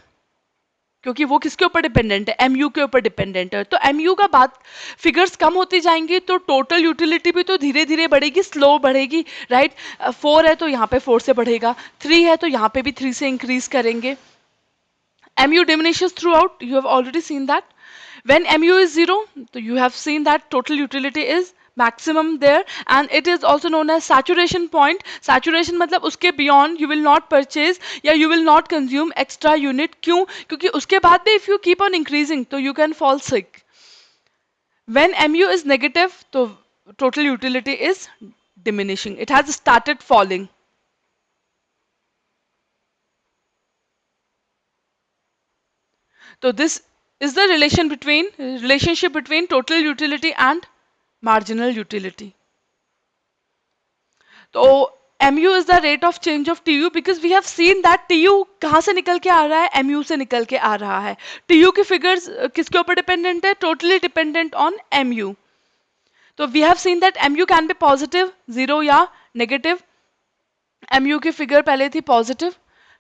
A: क्योंकि वो किसके ऊपर डिपेंडेंट है, एमयू के ऊपर डिपेंडेंट है। तो एमयू का बात, फिगर्स कम होती जाएंगी, तो टोटल यूटिलिटी भी तो धीरे धीरे बढ़ेगी, स्लो बढ़ेगी, राइट। 4 है तो यहाँ पे 4 से बढ़ेगा, 3 है तो यहाँ पे भी 3 से इंक्रीज करेंगे। mu diminishes throughout, you have already seen that. When mu is 0, so you have seen that total utility is maximum there, and it is also known as saturation point. Saturation मतलब उसके beyond you will not purchase या you will not consume extra unit. क्यों? क्योंकि उसके बाद भी if you keep on increasing तो you can fall sick. When mu is negative, तो total utility is diminishing, it has started falling. So this is the relationship between total utility and marginal utility. So mu is the rate of change of tu, because we have seen that tu कहाँ से निकल के आ रहा है, mu से निकल के आ रहा है। tu की figures किसके ऊपर dependent है, totally dependent on mu. तो we have seen that mu can be positive, zero या negative. mu की फिगर पहले थी पॉजिटिव,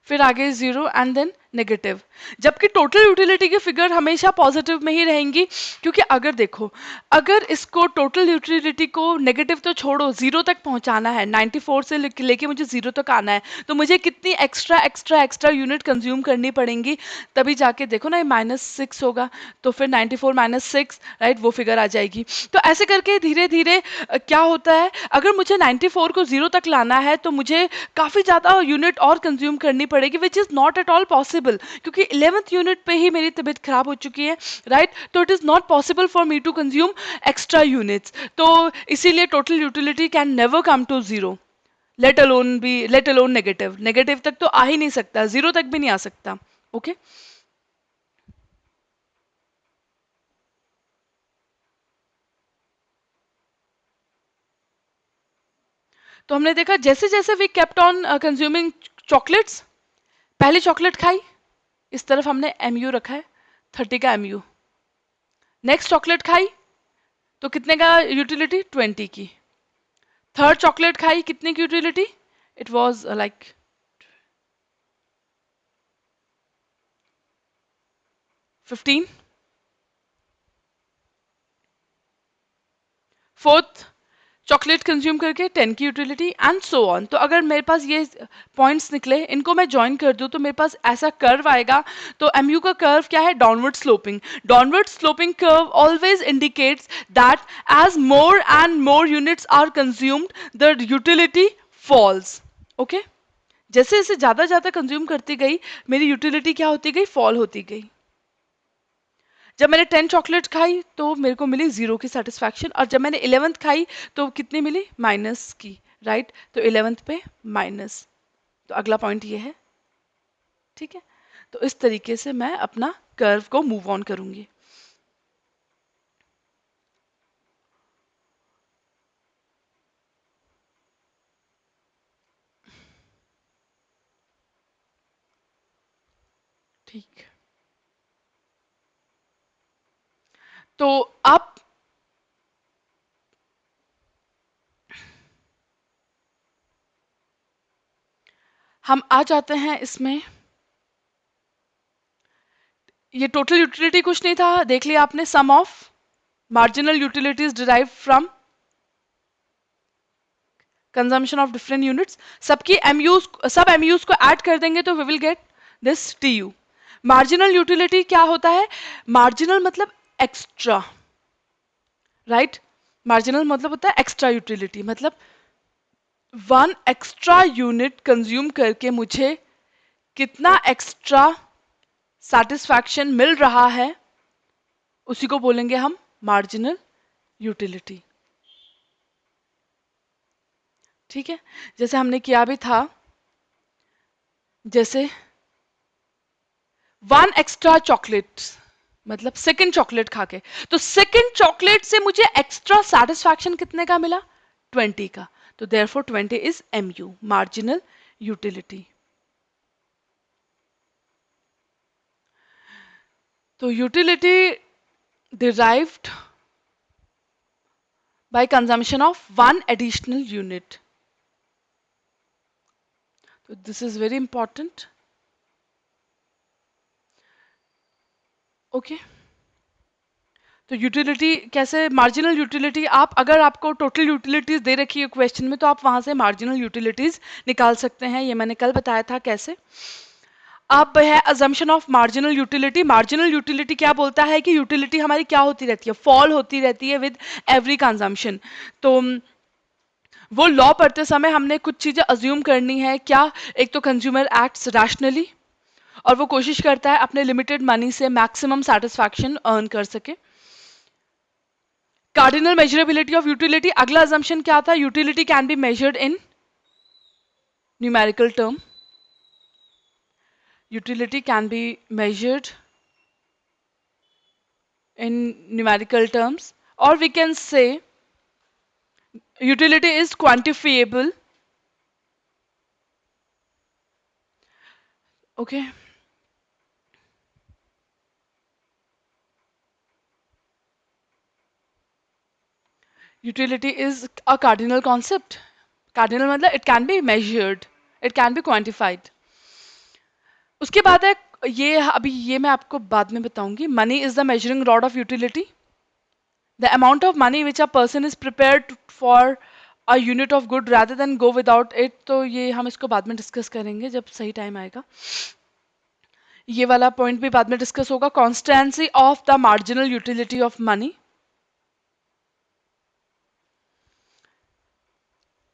A: फिर आगे जीरो एंड देन नेगेटिव, जबकि टोटल यूटिलिटी की फिगर हमेशा पॉजिटिव में ही रहेंगी। क्योंकि अगर देखो, अगर इसको टोटल यूटिलिटी को नेगेटिव तो छोड़ो, जीरो तक पहुंचाना है, 94 से लेके मुझे जीरो तक आना है, तो मुझे कितनी extra extra extra unit consume करनी पड़ेंगी, तभी जाके देखो ना, ये -6 होगा, तो फिर 94 -6, राइट, वो फिगर आ जाएगी। तो ऐसे करके धीरे धीरे क्या होता है, अगर मुझे 94 को जीरो तक लाना है, तो मुझे काफ़ी ज़्यादा यूनिट और कंज्यूम करनी पड़ेगी, विच is not at all possible, क्योंकि 11th यूनिट पे ही मेरी तबीयत खराब हो चुकी है, राइट। तो it is not possible for me to consume extra units. तो इसीलिए total utility can never come to zero, let alone negative. Negative तक तो आ ही नहीं सकता, जीरो तक भी नहीं आ सकता। ओके, तो हमने देखा जैसे जैसे we kept on consuming chocolates, पहली चॉकलेट खाई, इस तरफ हमने एमयू रखा है, 30 का एमयू। नेक्स्ट चॉकलेट खाई, तो कितने का यूटिलिटी, 20 की। थर्ड चॉकलेट खाई, कितने की utility, it was like 15। Fourth chocolate consume करके 10 की यूटिलिटी, एंड सो ऑन। तो अगर मेरे पास ये पॉइंट्स निकले, इनको मैं ज्वाइन कर दूं, तो मेरे पास ऐसा कर्व आएगा। तो एमयू का कर्व क्या है, downward sloping. Downward sloping curve always indicates that as more and more units are consumed, the utility falls. Okay, जैसे जैसे ज्यादा ज्यादा कंज्यूम करती गई, मेरी यूटिलिटी क्या होती गई, फॉल होती गई। जब मैंने 10 चॉकलेट खाई, तो मेरे को मिली जीरो की सेटिस्फैक्शन, और जब मैंने 11th खाई, तो कितनी मिली, माइनस की, राइट, तो 11th पे माइनस, तो अगला पॉइंट ये है। ठीक है, तो इस तरीके से मैं अपना कर्व को मूव ऑन करूंगी। ठीक, तो आप हम आ जाते हैं इसमें, ये टोटल यूटिलिटी कुछ नहीं था, देख लिया आपने, sum of marginal utilities derive from consumption of different units. सबकी एमयूज, सब एमयूज को ऐड कर देंगे तो we will get this TU. Marginal utility क्या होता है? मार्जिनल मतलब एक्स्ट्रा, राइट? मार्जिनल मतलब होता है एक्स्ट्रा यूटिलिटी, मतलब वन एक्स्ट्रा यूनिट कंज्यूम करके मुझे कितना एक्स्ट्रा सेटिस्फैक्शन मिल रहा है, उसी को बोलेंगे हम मार्जिनल यूटिलिटी। ठीक है, जैसे हमने किया भी था, जैसे वन एक्स्ट्रा चॉकलेट, मतलब सेकंड चॉकलेट खा के, तो सेकंड चॉकलेट से मुझे एक्स्ट्रा सेटिस्फैक्शन कितने का मिला? 20 का। तो therefore 20 is MU, marginal utility. तो utility derived by consumption of one additional unit. So this is very important. Okay. तो यूटिलिटी कैसे, मार्जिनल यूटिलिटी, आप अगर आपको टोटल यूटिलिटीज दे रखी है क्वेश्चन में, तो आप वहां से मार्जिनल यूटिलिटीज निकाल सकते हैं, ये मैंने कल बताया था कैसे। अब है assumption of marginal utility. Marginal utility क्या बोलता है कि यूटिलिटी हमारी क्या होती रहती है, फॉल होती रहती है विद एवरी कंजम्पशन। तो वो लॉ पढ़ते समय हमने कुछ चीजें अज्यूम करनी है क्या? एक तो कंज्यूमर एक्ट्स रैशनली, और वो कोशिश करता है अपने लिमिटेड मनी से मैक्सिमम सेटिस्फैक्शन अर्न कर सके। कार्डिनल मेजरेबिलिटी ऑफ यूटिलिटी, अगला अजम्पशन क्या था? Utility can be measured in numerical term, utility can be measured in numerical terms, or we can say utility is quantifiable. Okay, utility is a cardinal concept. Cardinal मतलब it can be measured, it can be quantified. उसके बाद है ये, अभी ये मैं आपको बाद में बताऊंगी, money is the measuring rod of utility, the amount of money which a person is prepared for a unit of good rather than go without it। तो ये हम इसको बाद में डिस्कस करेंगे जब सही टाइम आएगा। ये वाला पॉइंट भी बाद में डिस्कस होगा, constituency of the marginal utility of money.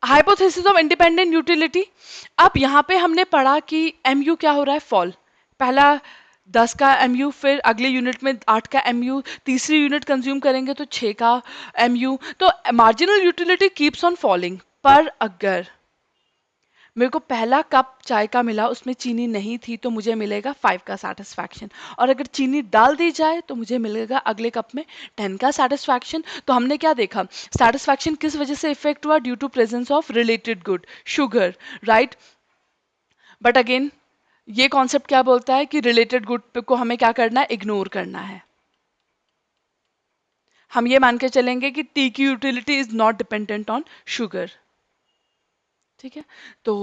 A: Hypothesis of independent utility, अब यहाँ पे हमने पढ़ा कि एमयू क्या हो रहा है, फॉल। पहला 10 का एमयू, फिर अगले यूनिट में 8 का एमयू, तीसरी यूनिट कंज्यूम करेंगे तो 6 का एमयू। तो marginal utility keeps on falling, पर अगर मेरे को पहला कप चाय का मिला, उसमें चीनी नहीं थी, तो मुझे मिलेगा 5 का सेटिस्फैक्शन, और अगर चीनी डाल दी जाए तो मुझे मिलेगा अगले कप में 10 का सेटिस्फैक्शन। तो हमने क्या देखा, सेटिस्फैक्शन किस वजह से इफेक्ट हुआ? Due to presence of related good, sugar, right? But again ये कॉन्सेप्ट क्या बोलता है कि रिलेटेड गुड को हमें क्या करना है, इग्नोर करना है। हम ये मान के चलेंगे कि टी की utility is not dependent on sugar. ठीक है, तो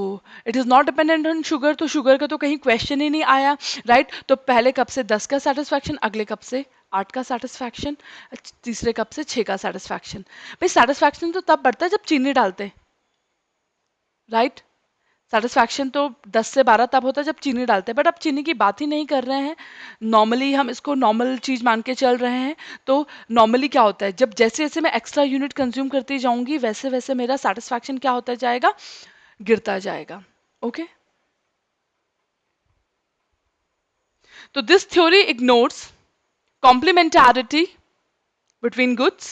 A: it is not dependent on sugar, तो शुगर का तो कहीं क्वेश्चन ही नहीं आया, राइट? तो पहले कप से 10 का सेटिस्फैक्शन, अगले कप से 8 का सेटिस्फैक्शन, तीसरे कप से 6 का सेटिस्फैक्शन। भाई सेटिस्फैक्शन तो तब बढ़ता है जब चीनी डालते, राइट? सेटिस्फैक्शन तो 10 से 12 तब होता है जब चीनी डालते हैं, बट अब चीनी की बात ही नहीं कर रहे हैं, नॉर्मली हम इसको नॉर्मल चीज मान के चल रहे हैं। तो नॉर्मली क्या होता है, जब जैसे जैसे मैं एक्स्ट्रा यूनिट कंज्यूम करती जाऊंगी, वैसे वैसे मेरा सेटिस्फैक्शन क्या होता जाएगा, गिरता जाएगा। ओके, तो this theory ignores complementarity between goods,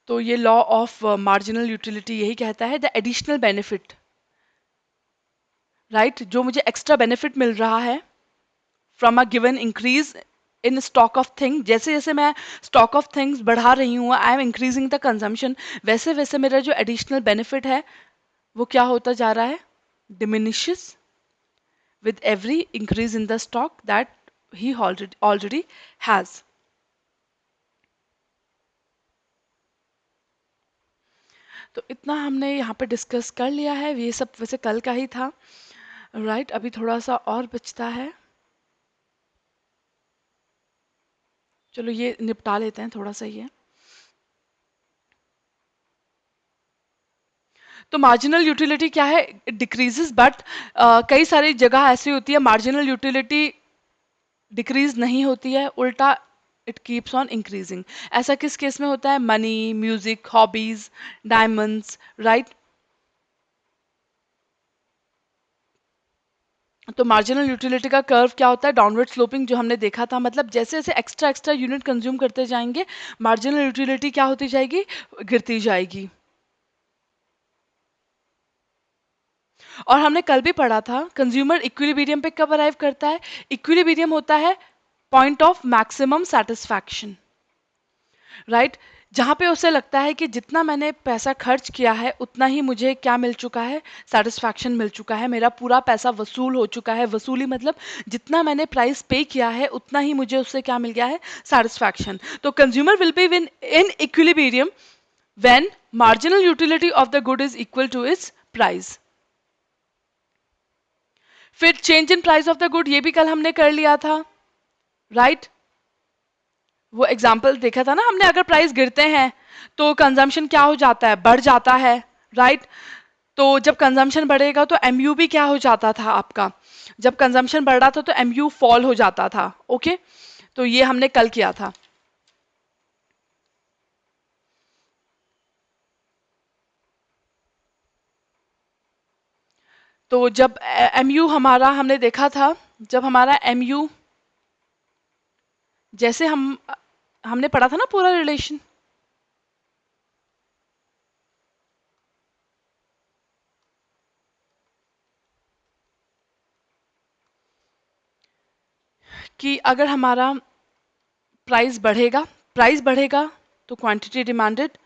A: तो ये लॉ ऑफ मार्जिनल यूटिलिटी यही कहता है द एडिशनल बेनिफिट, राइट, जो मुझे एक्स्ट्रा बेनिफिट मिल रहा है from a given increase in stock of thing, जैसे जैसे मैं स्टॉक ऑफ थिंग्स बढ़ा रही हूँ, I am increasing the consumption, वैसे वैसे मेरा जो एडिशनल बेनिफिट है वो क्या होता जा रहा है, diminishes with every increase in the stock that he already has. तो इतना हमने यहाँ पे डिस्कस कर लिया है, ये सब वैसे कल का ही था, राइट। अभी थोड़ा सा और बचता है, चलो ये निपटा लेते हैं थोड़ा सा ये। तो मार्जिनल यूटिलिटी क्या है, डिक्रीजेस, बट कई सारी जगह ऐसी होती है मार्जिनल यूटिलिटी डिक्रीज नहीं होती है, उल्टा इट कीप्स ऑन इंक्रीजिंग। ऐसा किस केस में होता है, money, music, hobbies, diamonds, right. तो मार्जिनल यूटिलिटी का कर्व क्या होता है, डाउनवर्ड स्लोपिंग, जो हमने देखा था, मतलब जैसे जैसे एक्स्ट्रा एक्स्ट्रा यूनिट कंज्यूम करते जाएंगे मार्जिनल यूटिलिटी क्या होती जाएगी, गिरती जाएगी। और हमने कल भी पढ़ा था कंज्यूमर इक्विलिब्रियम पे कब अराइव करता है, इक्विलिब्रियम होता है point of maximum satisfaction, right, जहां पे उसे लगता है कि जितना मैंने पैसा खर्च किया है उतना ही मुझे क्या मिल चुका है, सेटिस्फैक्शन मिल चुका है, मेरा पूरा पैसा वसूल हो चुका है, वसूली मतलब जितना मैंने प्राइस पे किया है उतना ही मुझे उससे क्या मिल गया है, सेटिस्फैक्शन। तो consumer will be in equilibrium when marginal utility of the good is equal to its price. फिर change in price of the good, ये भी कल हमने कर लिया था, राइट। वो एग्जाम्पल देखा था ना हमने, अगर प्राइस गिरते हैं तो कंजम्पशन क्या हो जाता है, बढ़ जाता है, राइट। तो जब कंजम्पशन बढ़ेगा तो एमयू भी क्या हो जाता था आपका, जब कंजम्पशन बढ़ रहा था तो एमयू फॉल हो जाता था, ओके। तो ये हमने कल किया था। तो जब एमयू हमारा हमने देखा था, जब हमारा एमयू, जैसे हमने पढ़ा था ना पूरा रिलेशन, कि अगर हमारा प्राइस बढ़ेगा तो क्वांटिटी डिमांडेड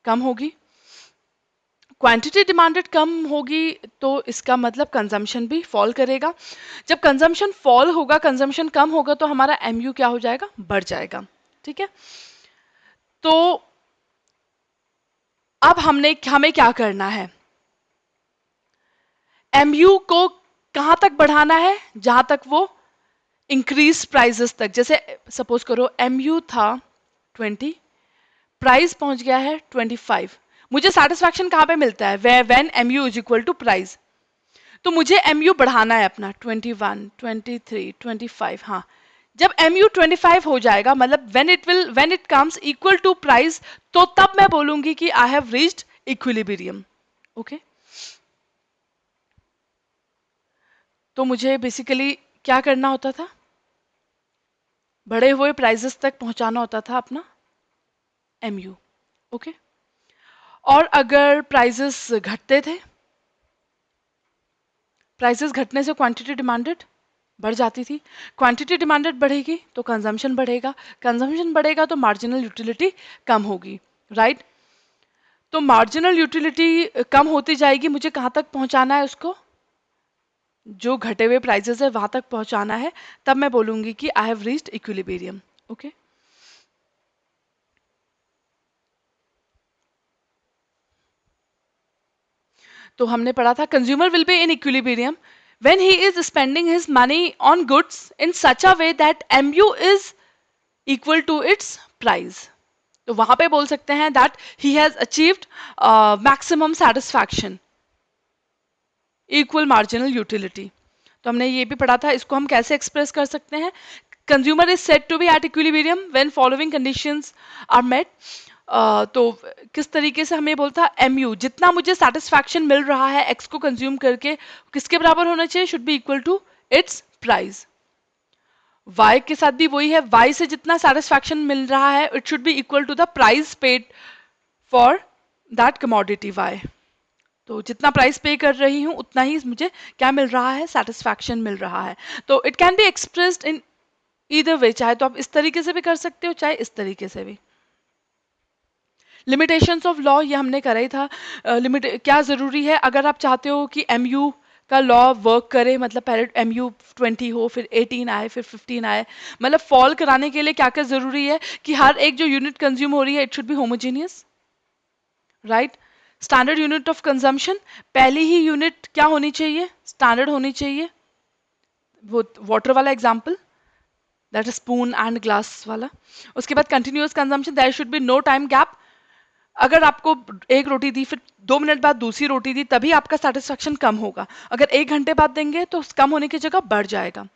A: कम होगी, क्वांटिटी डिमांडेड कम होगी तो इसका मतलब कंजम्पशन भी फॉल करेगा, जब कंजम्पशन फॉल होगा, कंजम्पशन कम होगा तो हमारा एमयू क्या हो जाएगा, बढ़ जाएगा, ठीक है। तो अब हमें क्या करना है, एमयू को कहां तक बढ़ाना है, जहां तक वो इंक्रीज प्राइसेस तक, जैसे सपोज करो एमयू था 20, प्राइस पहुंच गया है 25, मुझे सेटिस्फैक्शन कहां पे मिलता है, way when MU is equal to price, तो मुझे एमयू बढ़ाना है अपना 21, 23, 25, हाँ। जब एमयू 25 हो जाएगा, मतलब when it comes equal to price, तो तब मैं बोलूंगी कि I have reached equilibrium, okay. तो मुझे बेसिकली क्या करना होता था, बढ़े हुए प्राइसेस तक पहुंचाना होता था अपना एमयू, ओके। और अगर प्राइसेस घटते थे, प्राइसेस घटने से क्वांटिटी डिमांडेड बढ़ जाती थी, क्वांटिटी डिमांडेड बढ़ेगी तो कंजम्पशन बढ़ेगा, कंजम्पशन बढ़ेगा तो मार्जिनल यूटिलिटी कम होगी, राइट। तो मार्जिनल यूटिलिटी कम होती जाएगी, मुझे कहाँ तक पहुंचाना है उसको, जो घटे हुए प्राइसेस है वहां तक पहुंचाना है, तब मैं बोलूंगी कि I have reached equilibrium, okay. तो हमने पढ़ा था consumer will be in equilibrium when he is spending his money on goods in such a way that mu is equal to its price। तो वहां पे बोल सकते हैं that he has achieved maximum satisfaction equal marginal utility। तो हमने ये भी पढ़ा था, इसको हम कैसे एक्सप्रेस कर सकते हैं, consumer is said to be at equilibrium when following conditions are met. तो किस तरीके से हमें बोलता है, एमयू जितना मुझे सेटिस्फैक्शन मिल रहा है एक्स को कंज्यूम करके, किसके बराबर होना चाहिए, should be equal to its price. Y के साथ भी वही है, वाई से जितना सेटिस्फैक्शन मिल रहा है it should be equal to the price paid for that commodity Y. तो जितना प्राइस पे कर रही हूँ उतना ही मुझे क्या मिल रहा है, सेटिस्फैक्शन मिल रहा है। तो it can be expressed in either way, चाहे तो आप इस तरीके से भी कर सकते हो, चाहे इस तरीके से भी। लिमिटेशंस ऑफ लॉ ये हमने करा ही था। लिमिट क्या ज़रूरी है अगर आप चाहते हो कि एमयू का लॉ वर्क करे, मतलब पहले एमयू 20 हो, फिर 18 आए, फिर 15 आए, मतलब फॉल कराने के लिए क्या क्या ज़रूरी है कि हर एक जो यूनिट कंज्यूम हो रही है it should be homogeneous, right. Standard unit of consumption, पहली ही यूनिट क्या होनी चाहिए, स्टैंडर्ड होनी चाहिए। वो वाटर वाला example, that is spoon and glass वाला। उसके बाद continuous consumption, there should be no time gap. अगर आपको एक रोटी दी, फिर 2 मिनट बाद दूसरी रोटी दी, तभी आपका सेटिस्फेक्शन कम होगा। अगर 1 घंटे बाद देंगे तो कम होने की जगह बढ़ जाएगा।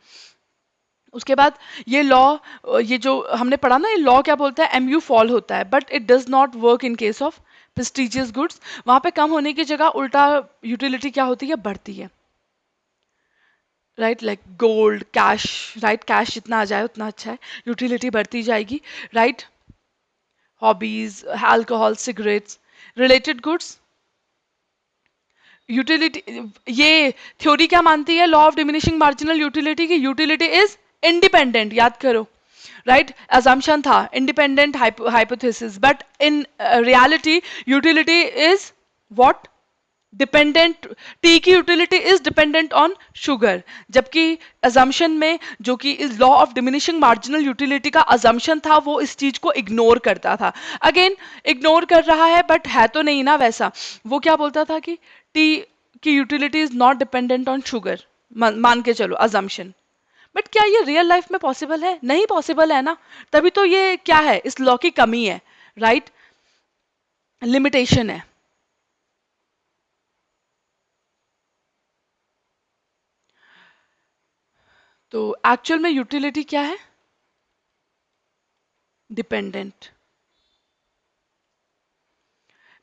A: उसके बाद ये लॉ, ये जो हमने पढ़ा ना, ये लॉ क्या बोलता है, एमयू फॉल होता है, but it does not work in case of prestigious goods. वहां पे कम होने की जगह उल्टा यूटिलिटी क्या होती है, बढ़ती है, right. Like gold, cash, right, cash जितना आ जाए उतना अच्छा है, यूटिलिटी बढ़ती जाएगी, right. Hobbies, alcohol, cigarettes, related goods, utility. ये थ्योरी क्या मानती है, law of diminishing marginal utility की, यूटिलिटी इज इंडिपेंडेंट, याद करो, राइट। assumption था independent hypothesis, but in reality utility is what, dependent. Tea की utility is dependent on sugar, जबकि assumption में जो कि इस law of diminishing marginal utility का assumption था, वो इस चीज को इग्नोर करता था। अगेन इग्नोर कर रहा है, बट है तो नहीं ना वैसा। वो क्या बोलता था कि टी की utility is not dependent on sugar, मान के चलो assumption। बट क्या ये रियल लाइफ में पॉसिबल है, नहीं पॉसिबल है ना। तभी तो ये क्या है, इस लॉ की कमी है, राइट, लिमिटेशन है। तो एक्चुअल में यूटिलिटी क्या है, dependent,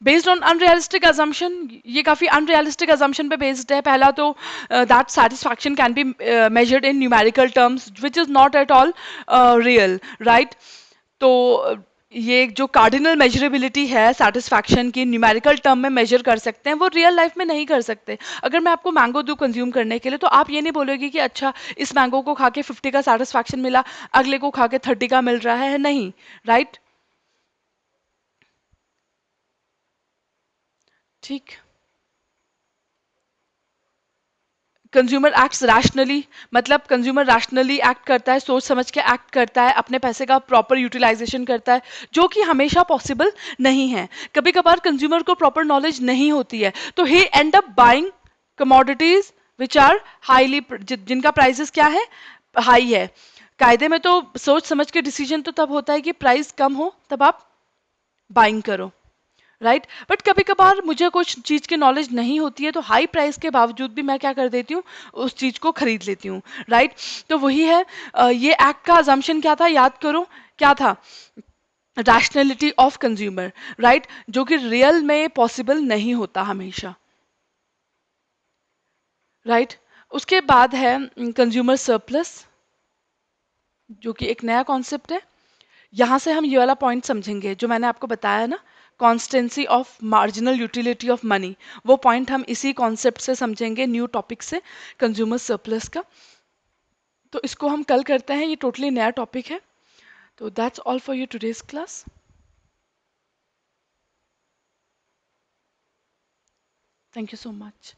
A: based on unrealistic assumption. ये काफी अनरियलिस्टिक अजम्पशन पे बेस्ड है। पहला तो that satisfaction can be measured in numerical terms which is not at all real, right. तो ये जो कार्डिनल मेजरेबिलिटी है सेटिस्फैक्शन की, न्यूमेरिकल टर्म में मेजर कर सकते हैं, वो रियल लाइफ में नहीं कर सकते। अगर मैं आपको मैंगो दूं कंज्यूम करने के लिए, तो आप ये नहीं बोलोगे कि अच्छा इस मैंगो को खा के 50 का सेटिस्फैक्शन मिला, अगले को खा के 30 का मिल रहा है, नहीं, राइट। ठीक। कंज्यूमर एक्ट्स रैशनली, मतलब कंज्यूमर रैशनली एक्ट करता है, सोच समझ के एक्ट करता है, अपने पैसे का प्रॉपर यूटिलाइजेशन करता है, जो कि हमेशा पॉसिबल नहीं है। कभी कभार कंज्यूमर को प्रॉपर नॉलेज नहीं होती है, तो ही end up buying commodities which are highly, जिनका प्राइसेस क्या है, हाई है। कायदे में तो सोच समझ के डिसीजन तो तब होता है कि प्राइस कम हो, तब आप बाइंग करो, राइट। बट कभी कभार मुझे कुछ चीज की नॉलेज नहीं होती है, तो हाई प्राइस के बावजूद भी मैं क्या कर देती हूँ, उस चीज को खरीद लेती हूँ, राइट। तो वही है, ये एक्ट का अजम्पशन क्या था, याद करो, क्या था, रैशनैलिटी ऑफ कंज्यूमर, राइट, जो कि रियल में पॉसिबल नहीं होता हमेशा, राइट। उसके बाद है कंज्यूमर सरप्लस, जो कि एक नया कॉन्सेप्ट है। यहाँ से हम ये वाला पॉइंट समझेंगे जो मैंने आपको बताया ना, constituency of marginal utility of money, वो पॉइंट हम इसी कॉन्सेप्ट से समझेंगे, न्यू टॉपिक से, कंज्यूमर सरप्लस का। तो इसको हम कल करते हैं, ये टोटली नया टॉपिक है। तो that's all for you today's class. Thank you so much.